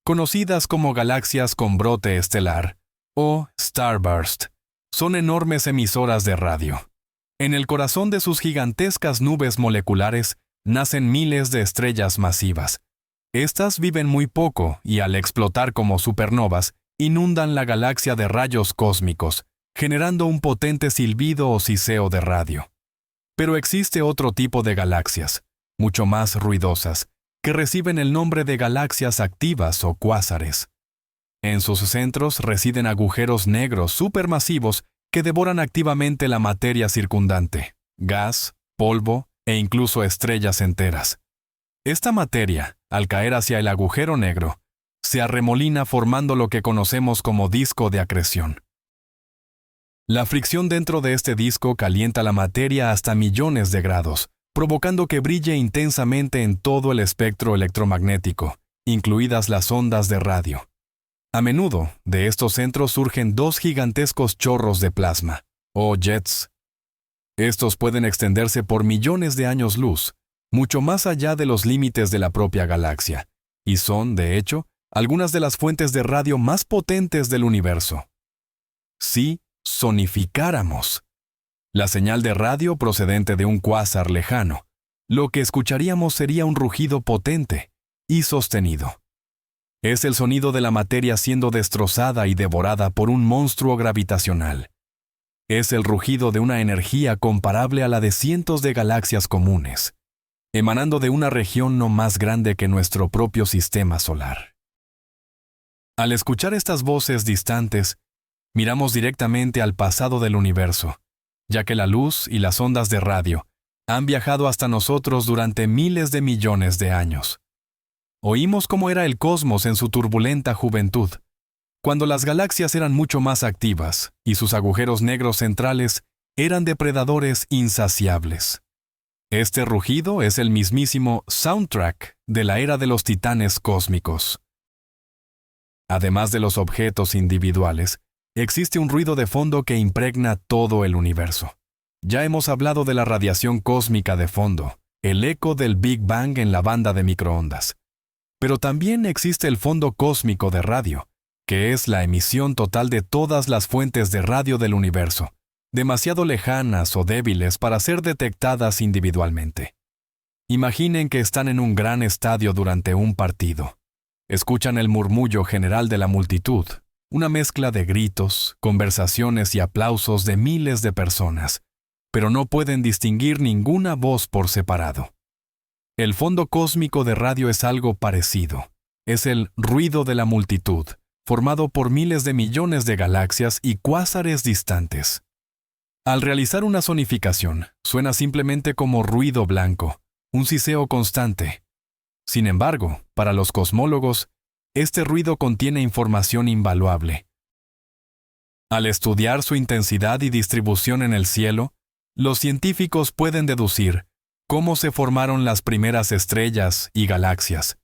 Speaker 1: conocidas como galaxias con brote estelar, o starburst, son enormes emisoras de radio. En el corazón de sus gigantescas nubes moleculares nacen miles de estrellas masivas. Estas viven muy poco y al explotar como supernovas, inundan la galaxia de rayos cósmicos, generando un potente silbido o siseo de radio. Pero existe otro tipo de galaxias, mucho más ruidosas, que reciben el nombre de galaxias activas o cuásares. En sus centros residen agujeros negros supermasivos que devoran activamente la materia circundante, gas, polvo e incluso estrellas enteras. Esta materia, al caer hacia el agujero negro, se arremolina formando lo que conocemos como disco de acreción. La fricción dentro de este disco calienta la materia hasta millones de grados, provocando que brille intensamente en todo el espectro electromagnético, incluidas las ondas de radio. A menudo, de estos centros surgen dos gigantescos chorros de plasma, o jets. Estos pueden extenderse por millones de años luz, mucho más allá de los límites de la propia galaxia, y son, de hecho, algunas de las fuentes de radio más potentes del universo. Si sonificáramos la señal de radio procedente de un cuásar lejano, lo que escucharíamos sería un rugido potente y sostenido. Es el sonido de la materia siendo destrozada y devorada por un monstruo gravitacional. Es el rugido de una energía comparable a la de cientos de galaxias comunes, emanando de una región no más grande que nuestro propio sistema solar. Al escuchar estas voces distantes, miramos directamente al pasado del universo, ya que la luz y las ondas de radio han viajado hasta nosotros durante miles de millones de años. Oímos cómo era el cosmos en su turbulenta juventud, cuando las galaxias eran mucho más activas y sus agujeros negros centrales eran depredadores insaciables. Este rugido es el mismísimo soundtrack de la era de los titanes cósmicos. Además de los objetos individuales, existe un ruido de fondo que impregna todo el universo. Ya hemos hablado de la radiación cósmica de fondo, el eco del Big Bang en la banda de microondas. Pero también existe el fondo cósmico de radio, que es la emisión total de todas las fuentes de radio del universo, demasiado lejanas o débiles para ser detectadas individualmente. Imaginen que están en un gran estadio durante un partido. Escuchan el murmullo general de la multitud, una mezcla de gritos, conversaciones y aplausos de miles de personas, pero no pueden distinguir ninguna voz por separado. El fondo cósmico de radio es algo parecido. Es el ruido de la multitud, formado por miles de millones de galaxias y cuásares distantes. Al realizar una sonificación, suena simplemente como ruido blanco, un siseo constante. Sin embargo, para los cosmólogos, este ruido contiene información invaluable. Al estudiar su intensidad y distribución en el cielo, los científicos pueden deducir cómo se formaron las primeras estrellas y galaxias,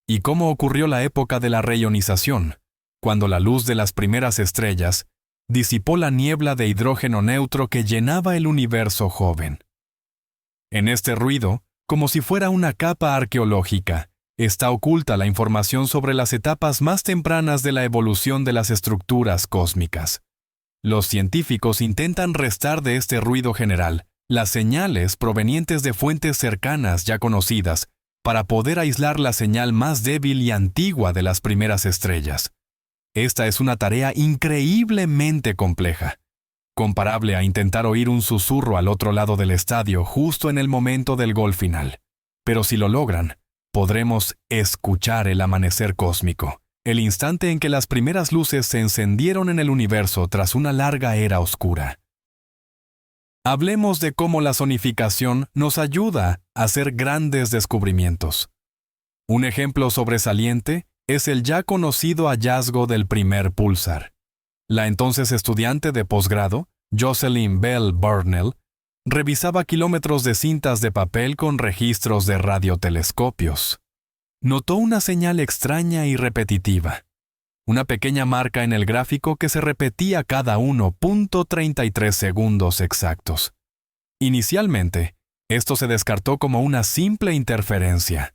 Speaker 1: y cómo ocurrió la época de la reionización, cuando la luz de las primeras estrellas disipó la niebla de hidrógeno neutro que llenaba el universo joven. En este ruido, como si fuera una capa arqueológica, está oculta la información sobre las etapas más tempranas de la evolución de las estructuras cósmicas. Los científicos intentan restar de este ruido general las señales provenientes de fuentes cercanas ya conocidas para poder aislar la señal más débil y antigua de las primeras estrellas. Esta es una tarea increíblemente compleja, comparable a intentar oír un susurro al otro lado del estadio justo en el momento del gol final. Pero si lo logran, podremos escuchar el amanecer cósmico, el instante en que las primeras luces se encendieron en el universo tras una larga era oscura. Hablemos de cómo la sonificación nos ayuda a hacer grandes descubrimientos. Un ejemplo sobresaliente es el ya conocido hallazgo del primer púlsar. La entonces estudiante de posgrado, Jocelyn Bell Burnell, revisaba kilómetros de cintas de papel con registros de radiotelescopios. Notó una señal extraña y repetitiva, una pequeña marca en el gráfico que se repetía cada 1.33 segundos exactos. Inicialmente, esto se descartó como una simple interferencia.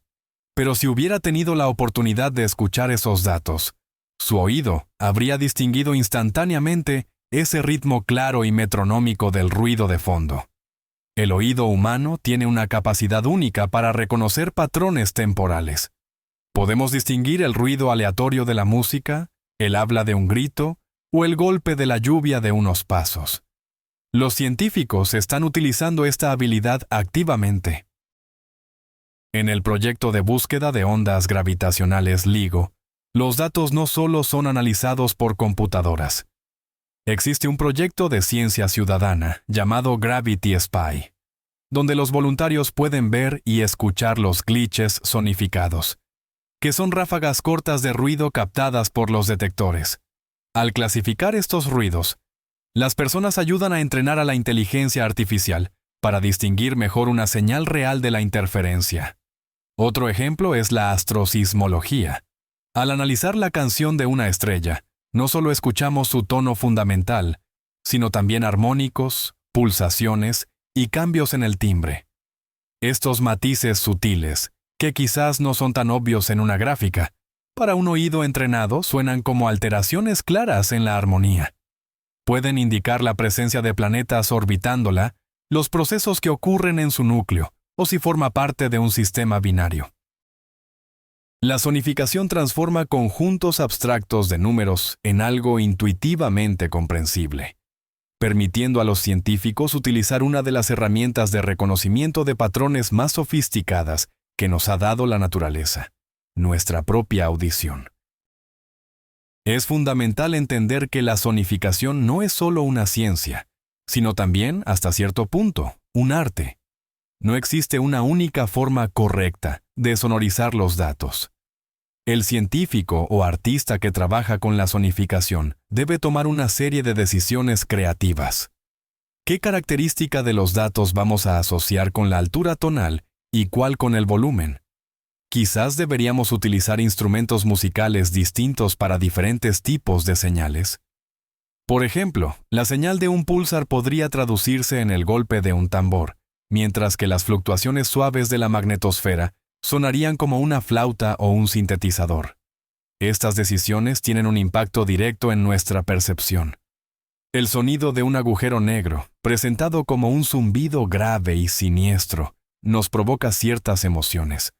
Speaker 1: Pero si hubiera tenido la oportunidad de escuchar esos datos, su oído habría distinguido instantáneamente ese ritmo claro y metronómico del ruido de fondo. El oído humano tiene una capacidad única para reconocer patrones temporales. Podemos distinguir el ruido aleatorio de la música, el habla de un grito o el golpe de la lluvia de unos pasos. Los científicos están utilizando esta habilidad activamente. En el proyecto de búsqueda de ondas gravitacionales LIGO, los datos no solo son analizados por computadoras. Existe un proyecto de ciencia ciudadana llamado Gravity Spy, donde los voluntarios pueden ver y escuchar los glitches sonificados, que son ráfagas cortas de ruido captadas por los detectores. Al clasificar estos ruidos, las personas ayudan a entrenar a la inteligencia artificial para distinguir mejor una señal real de la interferencia. Otro ejemplo es la astrosismología. Al analizar la canción de una estrella, no solo escuchamos su tono fundamental, sino también armónicos, pulsaciones y cambios en el timbre. Estos matices sutiles, que quizás no son tan obvios en una gráfica, para un oído entrenado suenan como alteraciones claras en la armonía. Pueden indicar la presencia de planetas orbitándola, los procesos que ocurren en su núcleo, o si forma parte de un sistema binario. La sonificación transforma conjuntos abstractos de números en algo intuitivamente comprensible, permitiendo a los científicos utilizar una de las herramientas de reconocimiento de patrones más sofisticadas que nos ha dado la naturaleza, nuestra propia audición. Es fundamental entender que la sonificación no es solo una ciencia, sino también, hasta cierto punto, un arte. No existe una única forma correcta de sonorizar los datos. El científico o artista que trabaja con la sonificación debe tomar una serie de decisiones creativas. ¿Qué característica de los datos vamos a asociar con la altura tonal y cuál con el volumen? Quizás deberíamos utilizar instrumentos musicales distintos para diferentes tipos de señales. Por ejemplo, la señal de un púlsar podría traducirse en el golpe de un tambor, mientras que las fluctuaciones suaves de la magnetosfera sonarían como una flauta o un sintetizador. Estas decisiones tienen un impacto directo en nuestra percepción. El sonido de un agujero negro, presentado como un zumbido grave y siniestro, nos provoca ciertas emociones.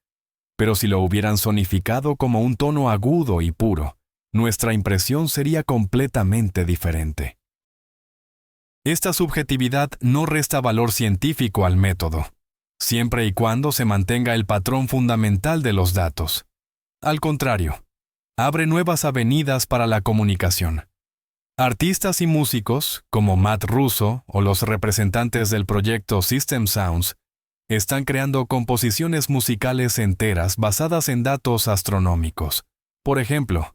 Speaker 1: Pero si lo hubieran sonificado como un tono agudo y puro, nuestra impresión sería completamente diferente. Esta subjetividad no resta valor científico al método, siempre y cuando se mantenga el patrón fundamental de los datos. Al contrario, abre nuevas avenidas para la comunicación. Artistas y músicos, como Matt Russo o los representantes del proyecto System Sounds, están creando composiciones musicales enteras basadas en datos astronómicos. Por ejemplo,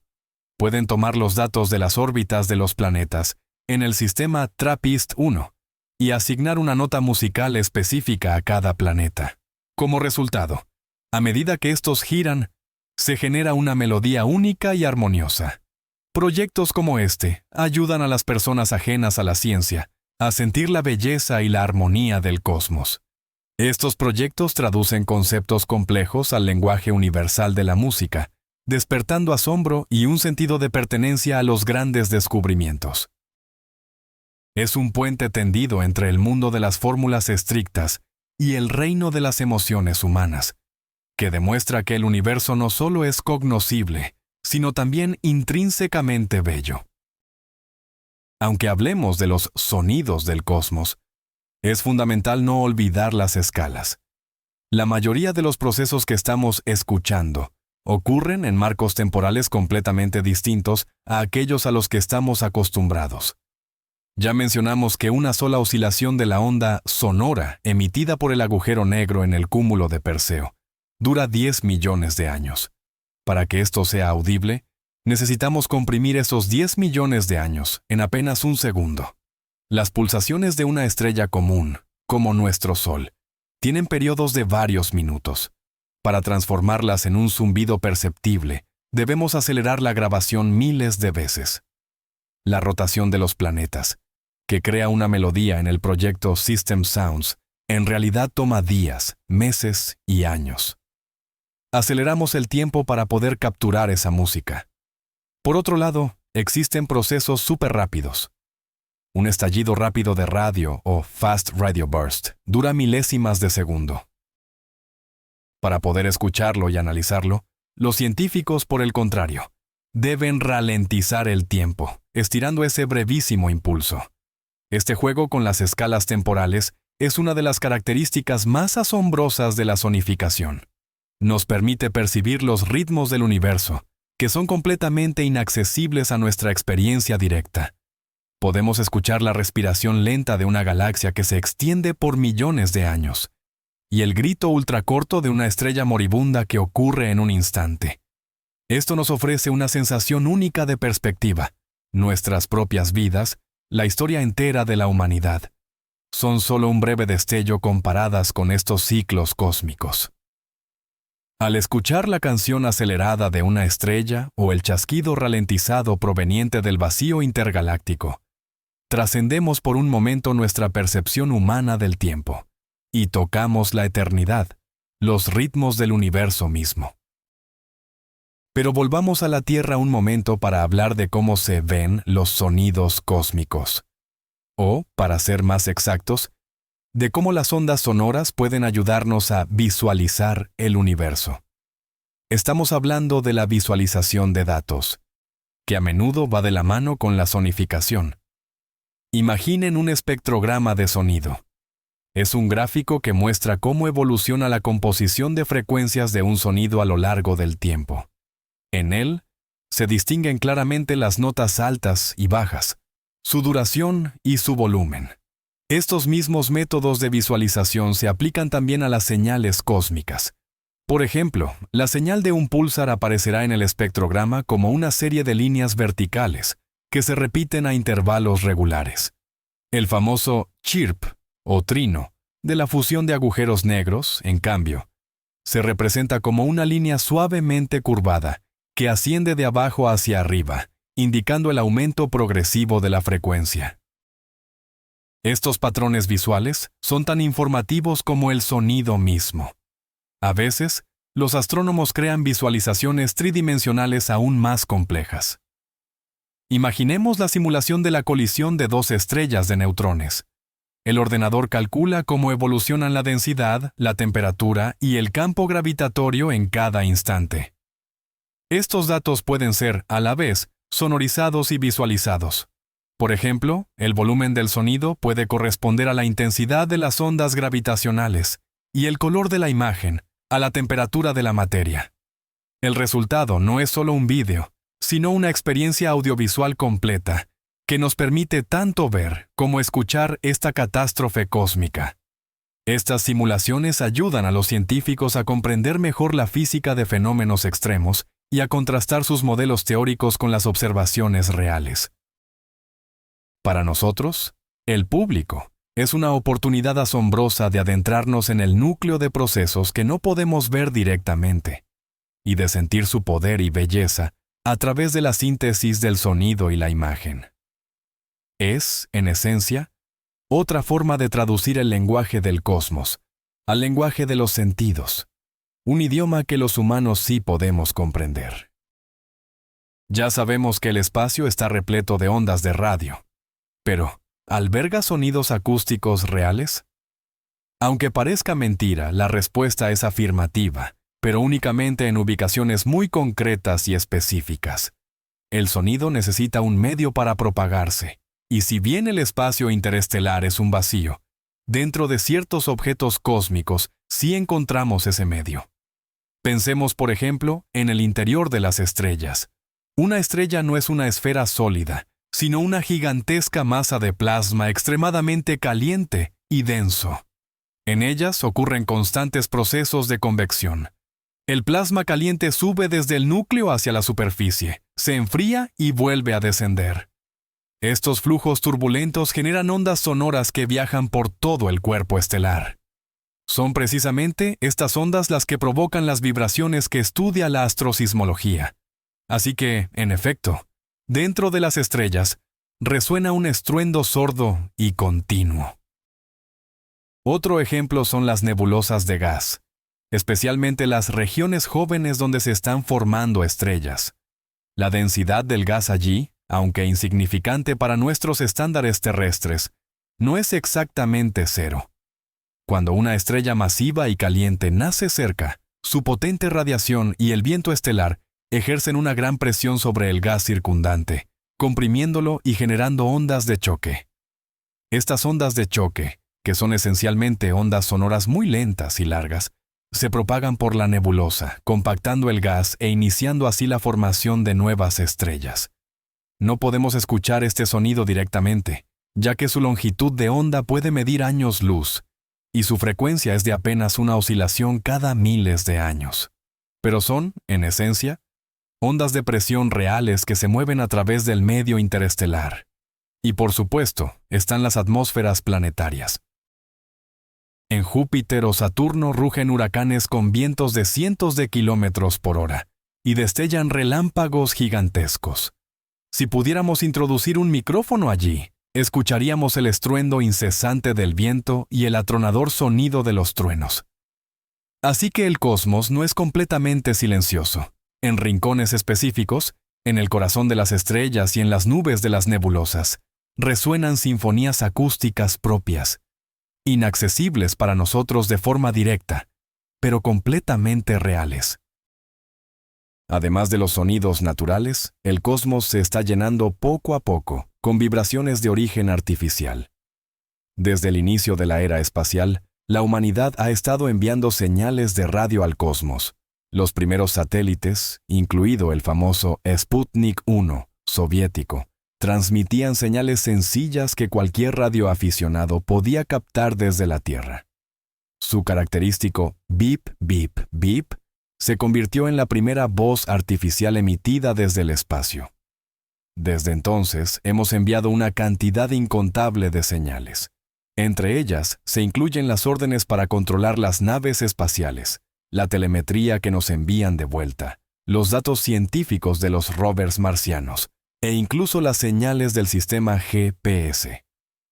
Speaker 1: pueden tomar los datos de las órbitas de los planetas en el sistema TRAPPIST-1 y asignar una nota musical específica a cada planeta. Como resultado, a medida que estos giran, se genera una melodía única y armoniosa. Proyectos como este ayudan a las personas ajenas a la ciencia a sentir la belleza y la armonía del cosmos. Estos proyectos traducen conceptos complejos al lenguaje universal de la música, despertando asombro y un sentido de pertenencia a los grandes descubrimientos. Es un puente tendido entre el mundo de las fórmulas estrictas y el reino de las emociones humanas, que demuestra que el universo no solo es cognoscible, sino también intrínsecamente bello. Aunque hablemos de los sonidos del cosmos, es fundamental no olvidar las escalas. La mayoría de los procesos que estamos escuchando ocurren en marcos temporales completamente distintos a aquellos a los que estamos acostumbrados. Ya mencionamos que una sola oscilación de la onda sonora emitida por el agujero negro en el cúmulo de Perseo dura 10 millones de años. Para que esto sea audible, necesitamos comprimir esos 10 millones de años en apenas un segundo. Las pulsaciones de una estrella común, como nuestro Sol, tienen periodos de varios minutos. Para transformarlas en un zumbido perceptible, debemos acelerar la grabación miles de veces. La rotación de los planetas, que crea una melodía en el proyecto System Sounds, en realidad toma días, meses y años. Aceleramos el tiempo para poder capturar esa música. Por otro lado, existen procesos súper rápidos. Un estallido rápido de radio o Fast Radio Burst dura milésimas de segundo. Para poder escucharlo y analizarlo, los científicos, por el contrario, deben ralentizar el tiempo, estirando ese brevísimo impulso. Este juego con las escalas temporales es una de las características más asombrosas de la sonificación. Nos permite percibir los ritmos del universo, que son completamente inaccesibles a nuestra experiencia directa. Podemos escuchar la respiración lenta de una galaxia que se extiende por millones de años, y el grito ultracorto de una estrella moribunda que ocurre en un instante. Esto nos ofrece una sensación única de perspectiva. Nuestras propias vidas, la historia entera de la humanidad, son solo un breve destello comparadas con estos ciclos cósmicos. Al escuchar la canción acelerada de una estrella o el chasquido ralentizado proveniente del vacío intergaláctico, trascendemos por un momento nuestra percepción humana del tiempo y tocamos la eternidad, los ritmos del universo mismo. Pero volvamos a la Tierra un momento para hablar de cómo se ven los sonidos cósmicos. O, para ser más exactos, de cómo las ondas sonoras pueden ayudarnos a visualizar el universo. Estamos hablando de la visualización de datos, que a menudo va de la mano con la sonificación. Imaginen un espectrograma de sonido. Es un gráfico que muestra cómo evoluciona la composición de frecuencias de un sonido a lo largo del tiempo. En él, se distinguen claramente las notas altas y bajas, su duración y su volumen. Estos mismos métodos de visualización se aplican también a las señales cósmicas. Por ejemplo, la señal de un púlsar aparecerá en el espectrograma como una serie de líneas verticales que se repiten a intervalos regulares. El famoso chirp, o trino, de la fusión de agujeros negros, en cambio, se representa como una línea suavemente curvada que asciende de abajo hacia arriba, indicando el aumento progresivo de la frecuencia. Estos patrones visuales son tan informativos como el sonido mismo. A veces, los astrónomos crean visualizaciones tridimensionales aún más complejas. Imaginemos la simulación de la colisión de dos estrellas de neutrones. El ordenador calcula cómo evolucionan la densidad, la temperatura y el campo gravitatorio en cada instante. Estos datos pueden ser, a la vez, sonorizados y visualizados. Por ejemplo, el volumen del sonido puede corresponder a la intensidad de las ondas gravitacionales y el color de la imagen a la temperatura de la materia. El resultado no es solo un vídeo, sino una experiencia audiovisual completa que nos permite tanto ver como escuchar esta catástrofe cósmica. Estas simulaciones ayudan a los científicos a comprender mejor la física de fenómenos extremos y a contrastar sus modelos teóricos con las observaciones reales. Para nosotros, el público, es una oportunidad asombrosa de adentrarnos en el núcleo de procesos que no podemos ver directamente, y de sentir su poder y belleza a través de la síntesis del sonido y la imagen. Es, en esencia, otra forma de traducir el lenguaje del cosmos al lenguaje de los sentidos, un idioma que los humanos sí podemos comprender. Ya sabemos que el espacio está repleto de ondas de radio, pero ¿alberga sonidos acústicos reales? Aunque parezca mentira, la respuesta es afirmativa, pero únicamente en ubicaciones muy concretas y específicas. El sonido necesita un medio para propagarse, y si bien el espacio interestelar es un vacío, dentro de ciertos objetos cósmicos sí encontramos ese medio. Pensemos, por ejemplo, en el interior de las estrellas. Una estrella no es una esfera sólida, sino una gigantesca masa de plasma extremadamente caliente y denso. En ellas ocurren constantes procesos de convección. El plasma caliente sube desde el núcleo hacia la superficie, se enfría y vuelve a descender. Estos flujos turbulentos generan ondas sonoras que viajan por todo el cuerpo estelar. Son precisamente estas ondas las que provocan las vibraciones que estudia la astrosismología. Así que, en efecto, dentro de las estrellas, resuena un estruendo sordo y continuo. Otro ejemplo son las nebulosas de gas, especialmente las regiones jóvenes donde se están formando estrellas. La densidad del gas allí, aunque insignificante para nuestros estándares terrestres, no es exactamente cero. Cuando una estrella masiva y caliente nace cerca, su potente radiación y el viento estelar ejercen una gran presión sobre el gas circundante, comprimiéndolo y generando ondas de choque. Estas ondas de choque, que son esencialmente ondas sonoras muy lentas y largas, se propagan por la nebulosa, compactando el gas e iniciando así la formación de nuevas estrellas. No podemos escuchar este sonido directamente, ya que su longitud de onda puede medir años luz, y su frecuencia es de apenas una oscilación cada miles de años. Pero son, en esencia, ondas de presión reales que se mueven a través del medio interestelar. Y por supuesto, están las atmósferas planetarias. En Júpiter o Saturno rugen huracanes con vientos de cientos de kilómetros por hora y destellan relámpagos gigantescos. Si pudiéramos introducir un micrófono allí, escucharíamos el estruendo incesante del viento y el atronador sonido de los truenos. Así que el cosmos no es completamente silencioso. En rincones específicos, en el corazón de las estrellas y en las nubes de las nebulosas, resuenan sinfonías acústicas propias, inaccesibles para nosotros de forma directa, pero completamente reales. Además de los sonidos naturales, el cosmos se está llenando poco a poco con vibraciones de origen artificial. Desde el inicio de la era espacial, la humanidad ha estado enviando señales de radio al cosmos. Los primeros satélites, incluido el famoso Sputnik 1, soviético, transmitían señales sencillas que cualquier radioaficionado podía captar desde la Tierra. Su característico bip, bip, bip se convirtió en la primera voz artificial emitida desde el espacio. Desde entonces, hemos enviado una cantidad incontable de señales. Entre ellas, se incluyen las órdenes para controlar las naves espaciales, la telemetría que nos envían de vuelta, los datos científicos de los rovers marcianos, e incluso las señales del sistema GPS.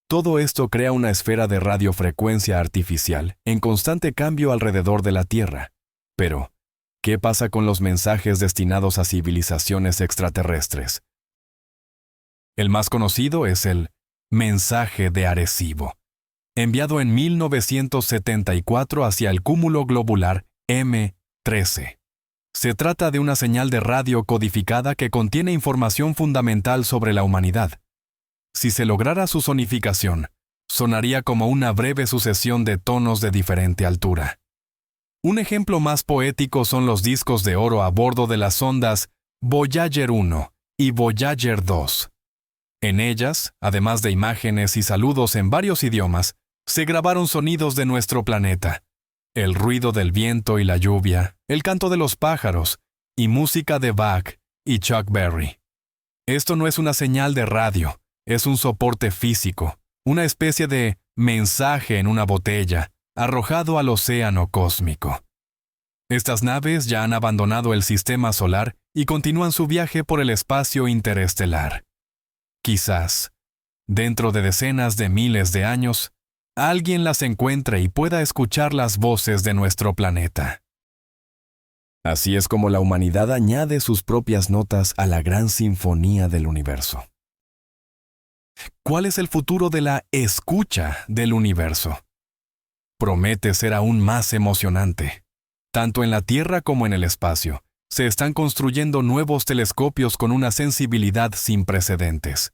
Speaker 1: Todo esto crea una esfera de radiofrecuencia artificial en constante cambio alrededor de la Tierra. Pero, ¿qué pasa con los mensajes destinados a civilizaciones extraterrestres? El más conocido es el mensaje de Arecibo, enviado en 1974 hacia el cúmulo globular M13. Se trata de una señal de radio codificada que contiene información fundamental sobre la humanidad. Si se lograra su sonificación, sonaría como una breve sucesión de tonos de diferente altura. Un ejemplo más poético son los discos de oro a bordo de las sondas Voyager 1 y Voyager 2. En ellas, además de imágenes y saludos en varios idiomas, se grabaron sonidos de nuestro planeta. El ruido del viento y la lluvia, el canto de los pájaros, y música de Bach y Chuck Berry. Esto no es una señal de radio, es un soporte físico, una especie de mensaje en una botella, arrojado al océano cósmico. Estas naves ya han abandonado el sistema solar y continúan su viaje por el espacio interestelar. Quizás, dentro de decenas de miles de años, alguien las encuentre y pueda escuchar las voces de nuestro planeta. Así es como la humanidad añade sus propias notas a la gran sinfonía del universo. ¿Cuál es el futuro de la escucha del universo? Promete ser aún más emocionante. Tanto en la Tierra como en el espacio, se están construyendo nuevos telescopios con una sensibilidad sin precedentes.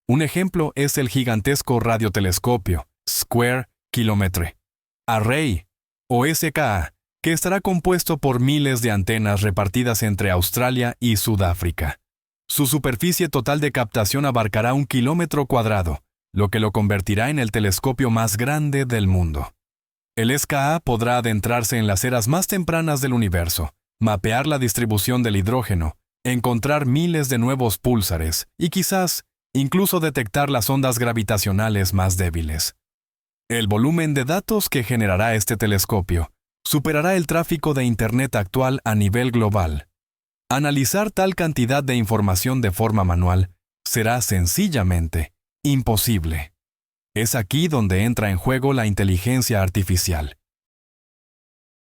Speaker 1: Un ejemplo es el gigantesco radiotelescopio Square Kilometre Array, o SKA, que estará compuesto por miles de antenas repartidas entre Australia y Sudáfrica. Su superficie total de captación abarcará 1 kilómetro cuadrado, lo que lo convertirá en el telescopio más grande del mundo. El SKA podrá adentrarse en las eras más tempranas del universo, mapear la distribución del hidrógeno, encontrar miles de nuevos púlsares y quizás incluso detectar las ondas gravitacionales más débiles. El volumen de datos que generará este telescopio superará el tráfico de Internet actual a nivel global. Analizar tal cantidad de información de forma manual será sencillamente imposible. Es aquí donde entra en juego la inteligencia artificial.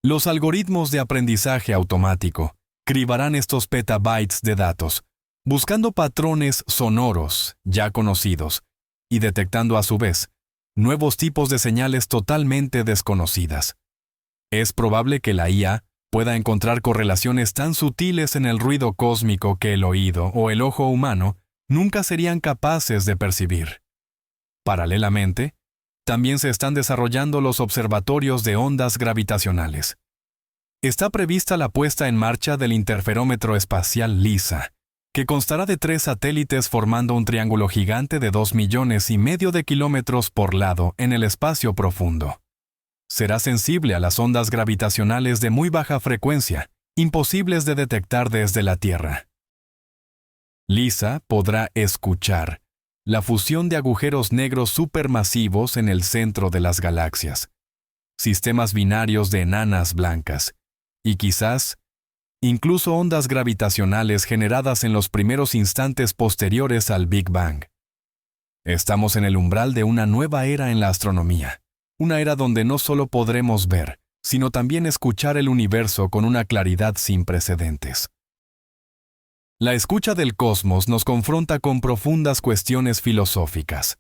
Speaker 1: Los algoritmos de aprendizaje automático cribarán estos petabytes de datos, buscando patrones sonoros ya conocidos y detectando a su vez nuevos tipos de señales totalmente desconocidas. Es probable que la IA pueda encontrar correlaciones tan sutiles en el ruido cósmico que el oído o el ojo humano nunca serían capaces de percibir. Paralelamente, también se están desarrollando los observatorios de ondas gravitacionales. Está prevista la puesta en marcha del interferómetro espacial LISA, que constará de 3 satélites formando un triángulo gigante de 2,5 millones de kilómetros por lado en el espacio profundo. Será sensible a las ondas gravitacionales de muy baja frecuencia imposibles de detectar desde la Tierra. LISA podrá escuchar la fusión de agujeros negros supermasivos en el centro de las galaxias, sistemas binarios de enanas blancas, y quizás, incluso ondas gravitacionales generadas en los primeros instantes posteriores al Big Bang. Estamos en el umbral de una nueva era en la astronomía, una era donde no solo podremos ver, sino también escuchar el universo con una claridad sin precedentes. La escucha del cosmos nos confronta con profundas cuestiones filosóficas.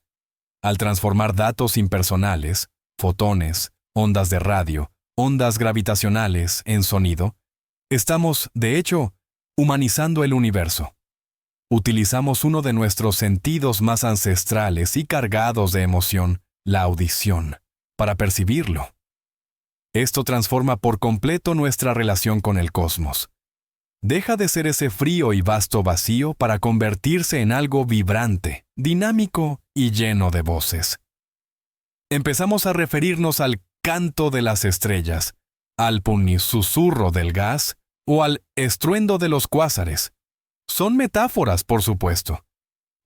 Speaker 1: Al transformar datos impersonales, fotones, ondas de radio, ondas gravitacionales en sonido, estamos, de hecho, humanizando el universo. Utilizamos uno de nuestros sentidos más ancestrales y cargados de emoción, la audición, para percibirlo. Esto transforma por completo nuestra relación con el cosmos. Deja de ser ese frío y vasto vacío para convertirse en algo vibrante, dinámico y lleno de voces. Empezamos a referirnos al canto de las estrellas, al susurro del gas o al estruendo de los cuásares. Son metáforas, por supuesto,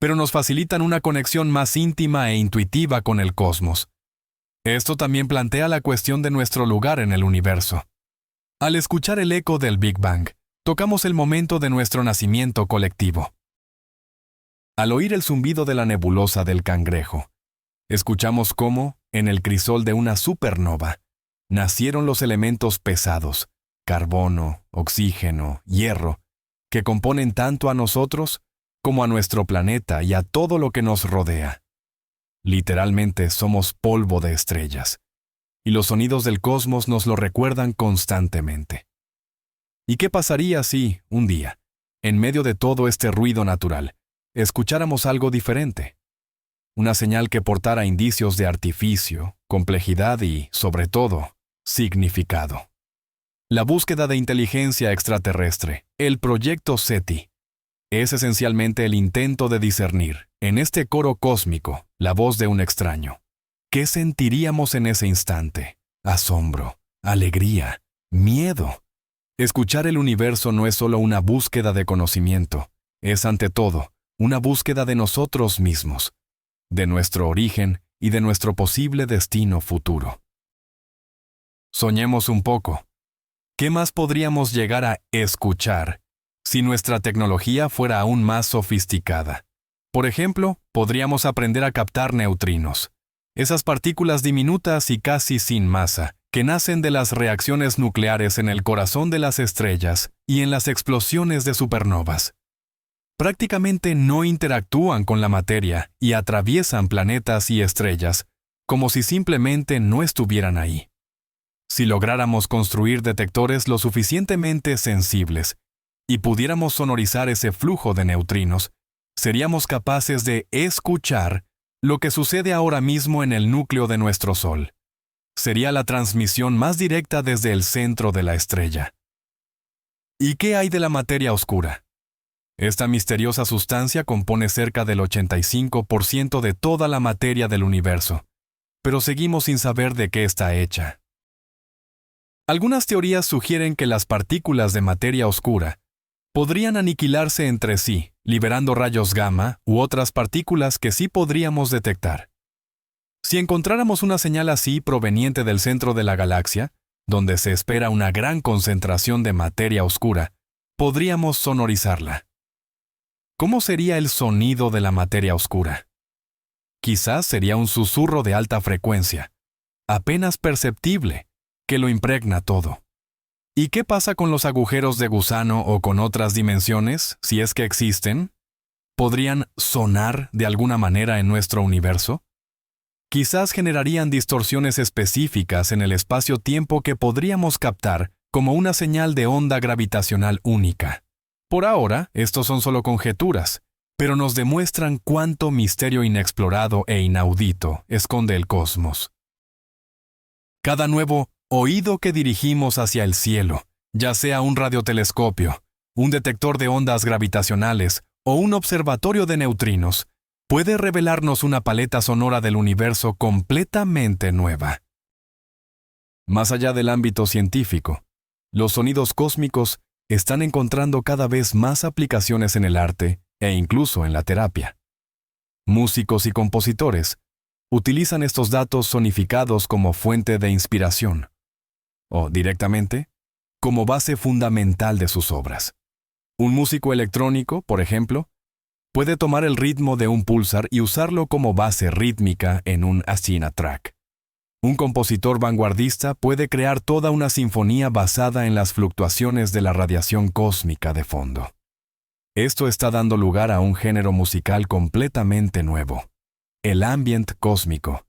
Speaker 1: pero nos facilitan una conexión más íntima e intuitiva con el cosmos. Esto también plantea la cuestión de nuestro lugar en el universo. Al escuchar el eco del Big Bang, tocamos el momento de nuestro nacimiento colectivo. Al oír el zumbido de la nebulosa del Cangrejo, escuchamos cómo, en el crisol de una supernova, nacieron los elementos pesados, carbono, oxígeno, hierro, que componen tanto a nosotros como a nuestro planeta y a todo lo que nos rodea. Literalmente somos polvo de estrellas, y los sonidos del cosmos nos lo recuerdan constantemente. ¿Y qué pasaría si, un día, en medio de todo este ruido natural, escucháramos algo diferente? Una señal que portara indicios de artificio, complejidad y, sobre todo, significado. La búsqueda de inteligencia extraterrestre, el proyecto SETI, es esencialmente el intento de discernir, en este coro cósmico, la voz de un extraño. ¿Qué sentiríamos en ese instante? Asombro, alegría, miedo. Escuchar el universo no es solo una búsqueda de conocimiento, es ante todo una búsqueda de nosotros mismos, de nuestro origen y de nuestro posible destino futuro. Soñemos un poco. ¿Qué más podríamos llegar a escuchar si nuestra tecnología fuera aún más sofisticada? Por ejemplo, podríamos aprender a captar neutrinos, esas partículas diminutas y casi sin masa, que nacen de las reacciones nucleares en el corazón de las estrellas y en las explosiones de supernovas. Prácticamente no interactúan con la materia y atraviesan planetas y estrellas, como si simplemente no estuvieran ahí. Si lográramos construir detectores lo suficientemente sensibles y pudiéramos sonorizar ese flujo de neutrinos, seríamos capaces de escuchar lo que sucede ahora mismo en el núcleo de nuestro Sol. Sería la transmisión más directa desde el centro de la estrella. ¿Y qué hay de la materia oscura? Esta misteriosa sustancia compone cerca del 85% de toda la materia del universo, pero seguimos sin saber de qué está hecha. Algunas teorías sugieren que las partículas de materia oscura podrían aniquilarse entre sí, liberando rayos gamma u otras partículas que sí podríamos detectar. Si encontráramos una señal así proveniente del centro de la galaxia, donde se espera una gran concentración de materia oscura, podríamos sonorizarla. ¿Cómo sería el sonido de la materia oscura? Quizás sería un susurro de alta frecuencia, apenas perceptible, que lo impregna todo. ¿Y qué pasa con los agujeros de gusano o con otras dimensiones, si es que existen? ¿Podrían sonar de alguna manera en nuestro universo? Quizás generarían distorsiones específicas en el espacio-tiempo que podríamos captar como una señal de onda gravitacional única. Por ahora, estos son solo conjeturas, pero nos demuestran cuánto misterio inexplorado e inaudito esconde el cosmos. Cada nuevo oído que dirigimos hacia el cielo, ya sea un radiotelescopio, un detector de ondas gravitacionales o un observatorio de neutrinos, puede revelarnos una paleta sonora del universo completamente nueva. Más allá del ámbito científico, Los sonidos cósmicos están encontrando cada vez más aplicaciones en el arte e incluso en la terapia. Músicos y compositores utilizan estos datos sonificados como fuente de inspiración, o directamente, como base fundamental de sus obras. Un músico electrónico, por ejemplo, puede tomar el ritmo de un pulsar y usarlo como base rítmica en un Asina track. Un compositor vanguardista puede crear toda una sinfonía basada en las fluctuaciones de la radiación cósmica de fondo. Esto está dando lugar a un género musical completamente nuevo, el ambient cósmico,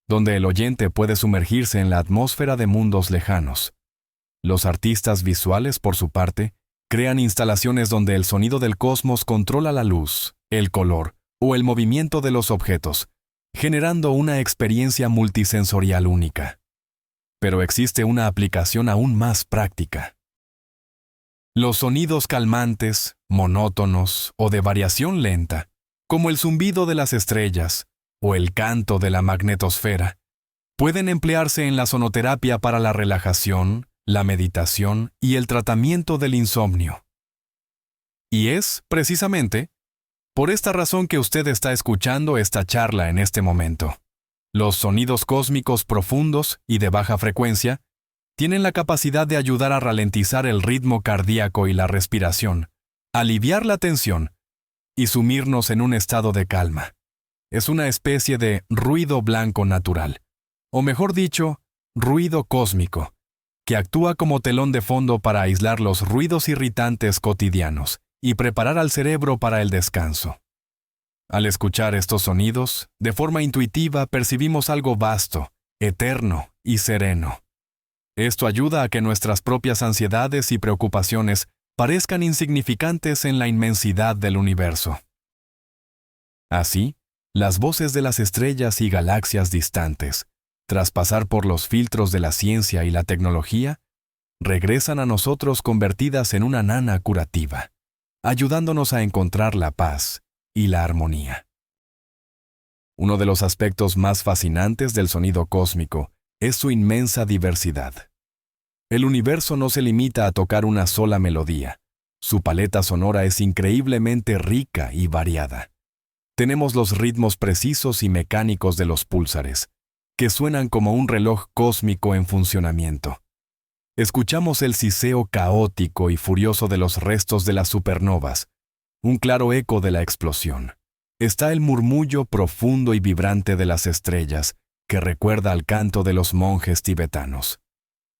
Speaker 1: donde el oyente puede sumergirse en la atmósfera de mundos lejanos. Los artistas visuales, por su parte, crean instalaciones donde el sonido del cosmos controla la luz, el color o el movimiento de los objetos, generando una experiencia multisensorial única. Pero existe una aplicación aún más práctica. Los sonidos calmantes, monótonos o de variación lenta, como el zumbido de las estrellas o el canto de la magnetosfera, pueden emplearse en la sonoterapia para la relajación, la meditación y el tratamiento del insomnio. Y es, precisamente, por esta razón que usted está escuchando esta charla en este momento. Los sonidos cósmicos profundos y de baja frecuencia tienen la capacidad de ayudar a ralentizar el ritmo cardíaco y la respiración, aliviar la tensión y sumirnos en un estado de calma. Es una especie de ruido blanco natural, o mejor dicho, ruido cósmico, que actúa como telón de fondo para aislar los ruidos irritantes cotidianos y preparar al cerebro para el descanso. Al escuchar estos sonidos, de forma intuitiva percibimos algo vasto, eterno y sereno. Esto ayuda a que nuestras propias ansiedades y preocupaciones parezcan insignificantes en la inmensidad del universo. Así, las voces de las estrellas y galaxias distantes, tras pasar por los filtros de la ciencia y la tecnología, regresan a nosotros convertidas en una nana curativa, ayudándonos a encontrar la paz y la armonía. Uno de los aspectos más fascinantes del sonido cósmico es su inmensa diversidad. El universo no se limita a tocar una sola melodía. Su paleta sonora es increíblemente rica y variada. Tenemos los ritmos precisos y mecánicos de los púlsares, que suenan como un reloj cósmico en funcionamiento. Escuchamos el siseo caótico y furioso de los restos de las supernovas, un claro eco de la explosión. Está el murmullo profundo y vibrante de las estrellas, que recuerda al canto de los monjes tibetanos.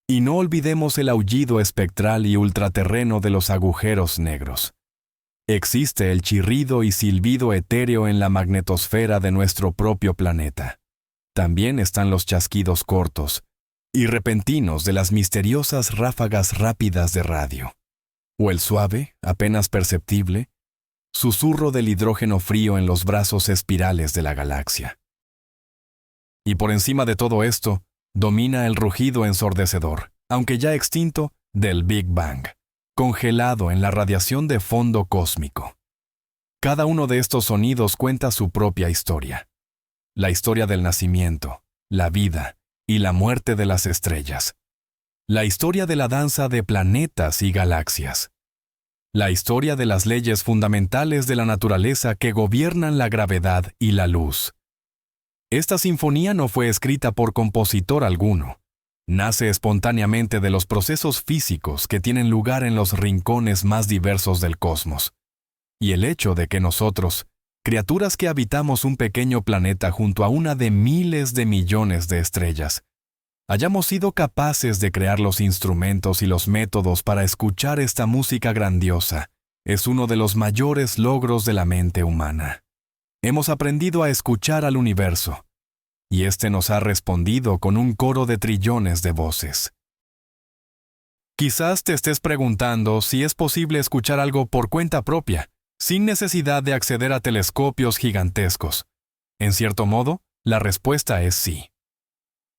Speaker 1: Y no olvidemos el aullido espectral y ultraterreno de los agujeros negros. Existe el chirrido y silbido etéreo en la magnetosfera de nuestro propio planeta. También están los chasquidos cortos y repentinos de las misteriosas ráfagas rápidas de radio, o el suave, apenas perceptible, susurro del hidrógeno frío en los brazos espirales de la galaxia. Y por encima de todo esto, domina el rugido ensordecedor, aunque ya extinto, del Big Bang, congelado en la radiación de fondo cósmico. Cada uno de estos sonidos cuenta su propia historia. La historia del nacimiento, la vida y la muerte de las estrellas. La historia de la danza de planetas y galaxias. La historia de las leyes fundamentales de la naturaleza que gobiernan la gravedad y la luz. Esta sinfonía no fue escrita por compositor alguno. Nace espontáneamente de los procesos físicos que tienen lugar en los rincones más diversos del cosmos. Y el hecho de que nosotros, criaturas que habitamos un pequeño planeta junto a una de miles de millones de estrellas, hayamos sido capaces de crear los instrumentos y los métodos para escuchar esta música grandiosa, es uno de los mayores logros de la mente humana. Hemos aprendido a escuchar al universo, y éste nos ha respondido con un coro de trillones de voces. Quizás te estés preguntando si es posible escuchar algo por cuenta propia, sin necesidad de acceder a telescopios gigantescos. En cierto modo, la respuesta es sí.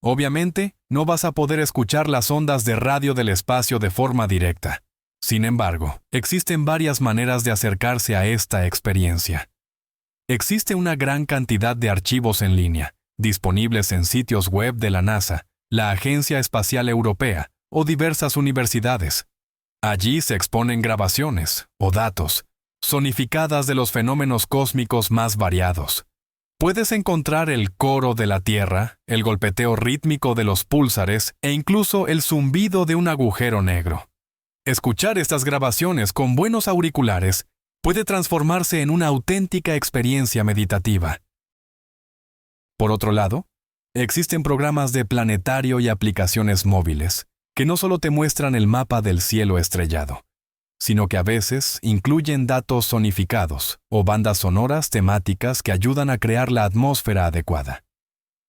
Speaker 1: Obviamente, no vas a poder escuchar las ondas de radio del espacio de forma directa. Sin embargo, existen varias maneras de acercarse a esta experiencia. Existe una gran cantidad de archivos en línea, disponibles en sitios web de la NASA, la Agencia Espacial Europea o diversas universidades. Allí se exponen grabaciones, o datos, sonificadas de los fenómenos cósmicos más variados. Puedes encontrar el coro de la Tierra, el golpeteo rítmico de los púlsares e incluso el zumbido de un agujero negro. Escuchar estas grabaciones con buenos auriculares puede transformarse en una auténtica experiencia meditativa. Por otro lado, existen programas de planetario y aplicaciones móviles que no solo te muestran el mapa del cielo estrellado, sino que a veces incluyen datos sonificados o bandas sonoras temáticas que ayudan a crear la atmósfera adecuada.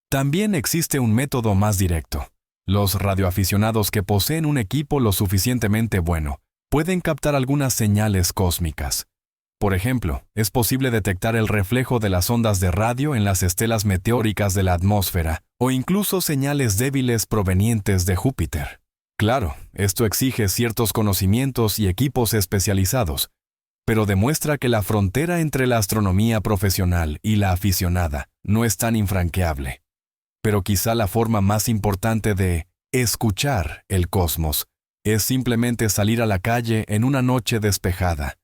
Speaker 1: También existe un método más directo. Los radioaficionados que poseen un equipo lo suficientemente bueno pueden captar algunas señales cósmicas. Por ejemplo, es posible detectar el reflejo de las ondas de radio en las estelas meteóricas de la atmósfera o incluso señales débiles provenientes de Júpiter. Claro, esto exige ciertos conocimientos y equipos especializados, pero demuestra que la frontera entre la astronomía profesional y la aficionada no es tan infranqueable. Pero quizá la forma más importante de escuchar el cosmos es simplemente salir a la calle en una noche despejada,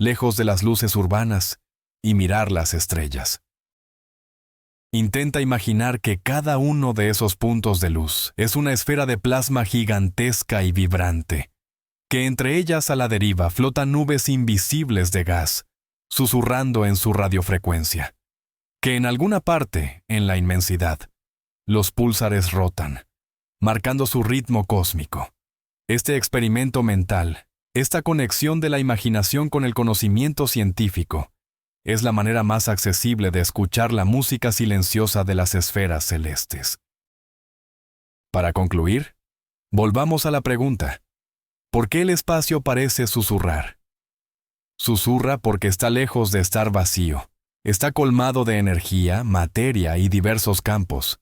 Speaker 1: lejos de las luces urbanas, y mirar las estrellas. Intenta imaginar que cada uno de esos puntos de luz es una esfera de plasma gigantesca y vibrante, que entre ellas a la deriva flotan nubes invisibles de gas, susurrando en su radiofrecuencia, que en alguna parte, en la inmensidad, los púlsares rotan, marcando su ritmo cósmico. Este experimento mental, esta conexión de la imaginación con el conocimiento científico, es la manera más accesible de escuchar la música silenciosa de las esferas celestes. Para concluir, volvamos a la pregunta: ¿por qué el espacio parece susurrar? Susurra porque está lejos de estar vacío. Está colmado de energía, materia y diversos campos.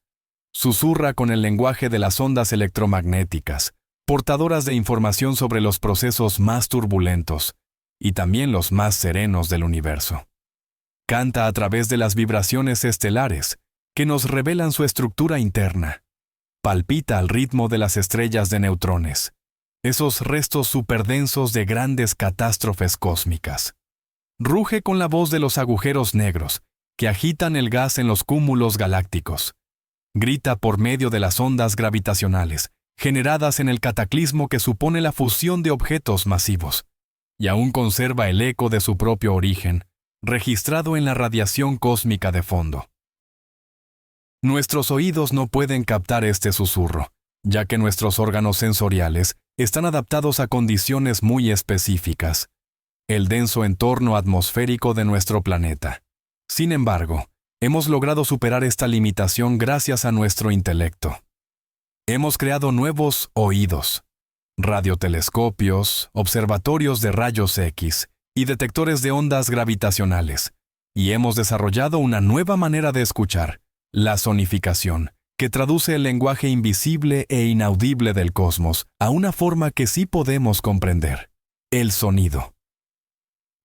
Speaker 1: Susurra con el lenguaje de las ondas electromagnéticas, portadoras de información sobre los procesos más turbulentos y también los más serenos del universo. Canta a través de las vibraciones estelares, que nos revelan su estructura interna. Palpita al ritmo de las estrellas de neutrones, esos restos superdensos de grandes catástrofes cósmicas. Ruge con la voz de los agujeros negros, que agitan el gas en los cúmulos galácticos. Grita por medio de las ondas gravitacionales, generadas en el cataclismo que supone la fusión de objetos masivos, y aún conserva el eco de su propio origen, registrado en la radiación cósmica de fondo. Nuestros oídos no pueden captar este susurro, ya que nuestros órganos sensoriales están adaptados a condiciones muy específicas, el denso entorno atmosférico de nuestro planeta. Sin embargo, hemos logrado superar esta limitación gracias a nuestro intelecto. Hemos creado nuevos oídos, radiotelescopios, observatorios de rayos X y detectores de ondas gravitacionales, y hemos desarrollado una nueva manera de escuchar, la sonificación, que traduce el lenguaje invisible e inaudible del cosmos a una forma que sí podemos comprender: el sonido.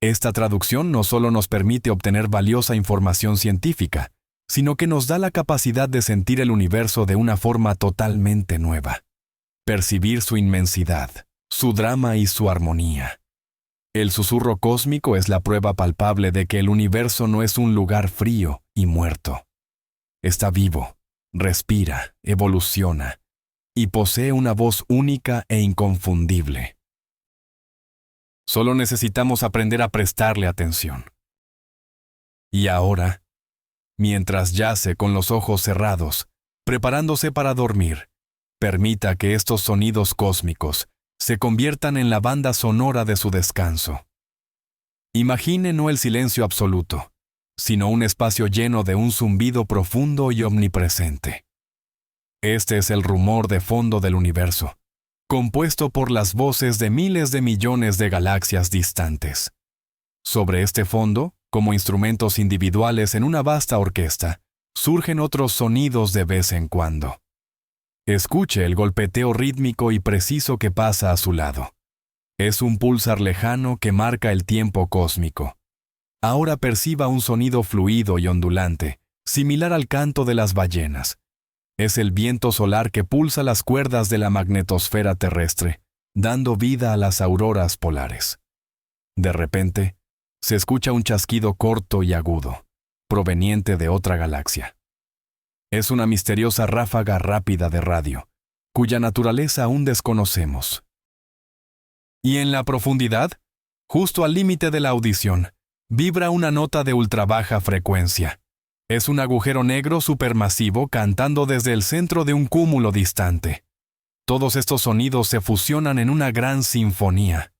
Speaker 1: Esta traducción no solo nos permite obtener valiosa información científica, sino que nos da la capacidad de sentir el universo de una forma totalmente nueva. Percibir su inmensidad, su drama y su armonía. El susurro cósmico es la prueba palpable de que el universo no es un lugar frío y muerto. Está vivo, respira, evoluciona, y posee una voz única e inconfundible. Solo necesitamos aprender a prestarle atención. Y ahora, mientras yace con los ojos cerrados, preparándose para dormir, permita que estos sonidos cósmicos se conviertan en la banda sonora de su descanso. Imagine no el silencio absoluto, sino un espacio lleno de un zumbido profundo y omnipresente. Este es el rumor de fondo del universo, compuesto por las voces de miles de millones de galaxias distantes. Sobre este fondo, como instrumentos individuales en una vasta orquesta, surgen otros sonidos de vez en cuando. Escuche el golpeteo rítmico y preciso que pasa a su lado. Es un pulsar lejano que marca el tiempo cósmico. Ahora perciba un sonido fluido y ondulante, similar al canto de las ballenas. Es el viento solar que pulsa las cuerdas de la magnetosfera terrestre, dando vida a las auroras polares. De repente, se escucha un chasquido corto y agudo, proveniente de otra galaxia. Es una misteriosa ráfaga rápida de radio, cuya naturaleza aún desconocemos. Y en la profundidad, justo al límite de la audición, vibra una nota de ultrabaja frecuencia. Es un agujero negro supermasivo cantando desde el centro de un cúmulo distante. Todos estos sonidos se fusionan en una gran sinfonía.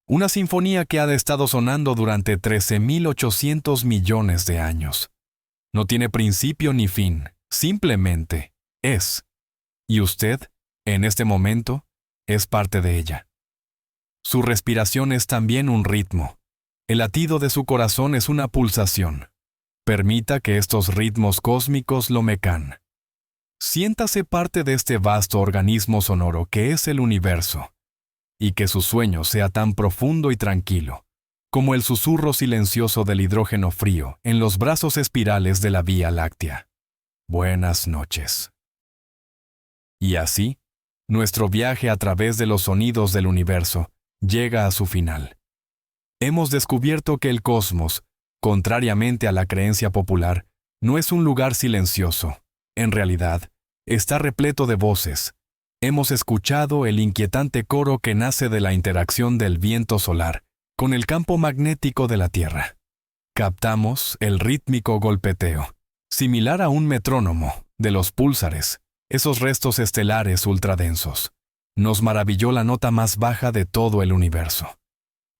Speaker 1: Una sinfonía que ha estado sonando durante 13.800 millones de años. No tiene principio ni fin, simplemente es. Y usted, en este momento, es parte de ella. Su respiración es también un ritmo. El latido de su corazón es una pulsación. Permita que estos ritmos cósmicos lo mecan. Siéntase parte de este vasto organismo sonoro que es el universo, y que su sueño sea tan profundo y tranquilo, como el susurro silencioso del hidrógeno frío en los brazos espirales de la Vía Láctea. Buenas noches. Y así, nuestro viaje a través de los sonidos del universo llega a su final. Hemos descubierto que el cosmos, contrariamente a la creencia popular, no es un lugar silencioso. En realidad, está repleto de voces. Hemos escuchado el inquietante coro que nace de la interacción del viento solar con el campo magnético de la Tierra. Captamos el rítmico golpeteo, similar a un metrónomo, de los púlsares, esos restos estelares ultradensos. Nos maravilló la nota más baja de todo el universo.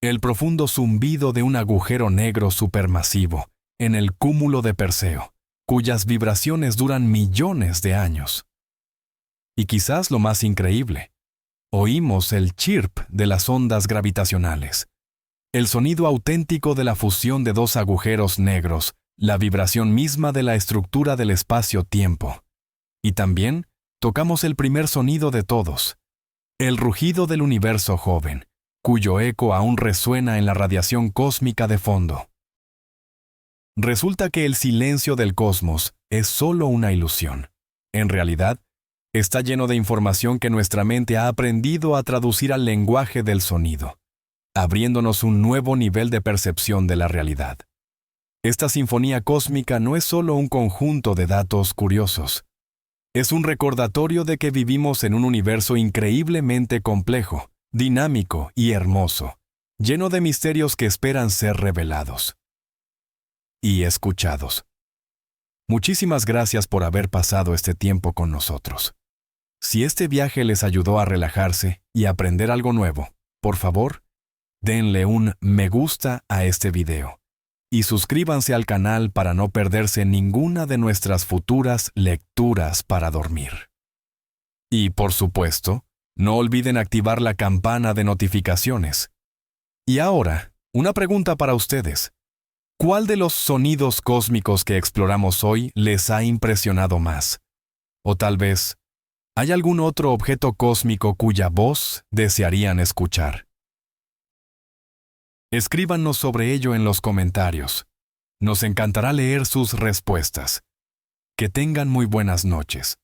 Speaker 1: El profundo zumbido de un agujero negro supermasivo en el cúmulo de Perseo, cuyas vibraciones duran millones de años. Y quizás lo más increíble, oímos el chirp de las ondas gravitacionales, el sonido auténtico de la fusión de dos agujeros negros, la vibración misma de la estructura del espacio-tiempo. Y también tocamos el primer sonido de todos, el rugido del universo joven, cuyo eco aún resuena en la radiación cósmica de fondo. Resulta que el silencio del cosmos es solo una ilusión. En realidad, está lleno de información que nuestra mente ha aprendido a traducir al lenguaje del sonido, abriéndonos un nuevo nivel de percepción de la realidad. Esta sinfonía cósmica no es solo un conjunto de datos curiosos. Es un recordatorio de que vivimos en un universo increíblemente complejo, dinámico y hermoso, lleno de misterios que esperan ser revelados y escuchados. Muchísimas gracias por haber pasado este tiempo con nosotros. Si este viaje les ayudó a relajarse y aprender algo nuevo, por favor, denle un me gusta a este video y suscríbanse al canal para no perderse ninguna de nuestras futuras lecturas para dormir. Y, por supuesto, no olviden activar la campana de notificaciones. Y ahora, una pregunta para ustedes. ¿Cuál de los sonidos cósmicos que exploramos hoy les ha impresionado más? O tal vez, ¿hay algún otro objeto cósmico cuya voz desearían escuchar? Escríbanos sobre ello en los comentarios. Nos encantará leer sus respuestas. Que tengan muy buenas noches.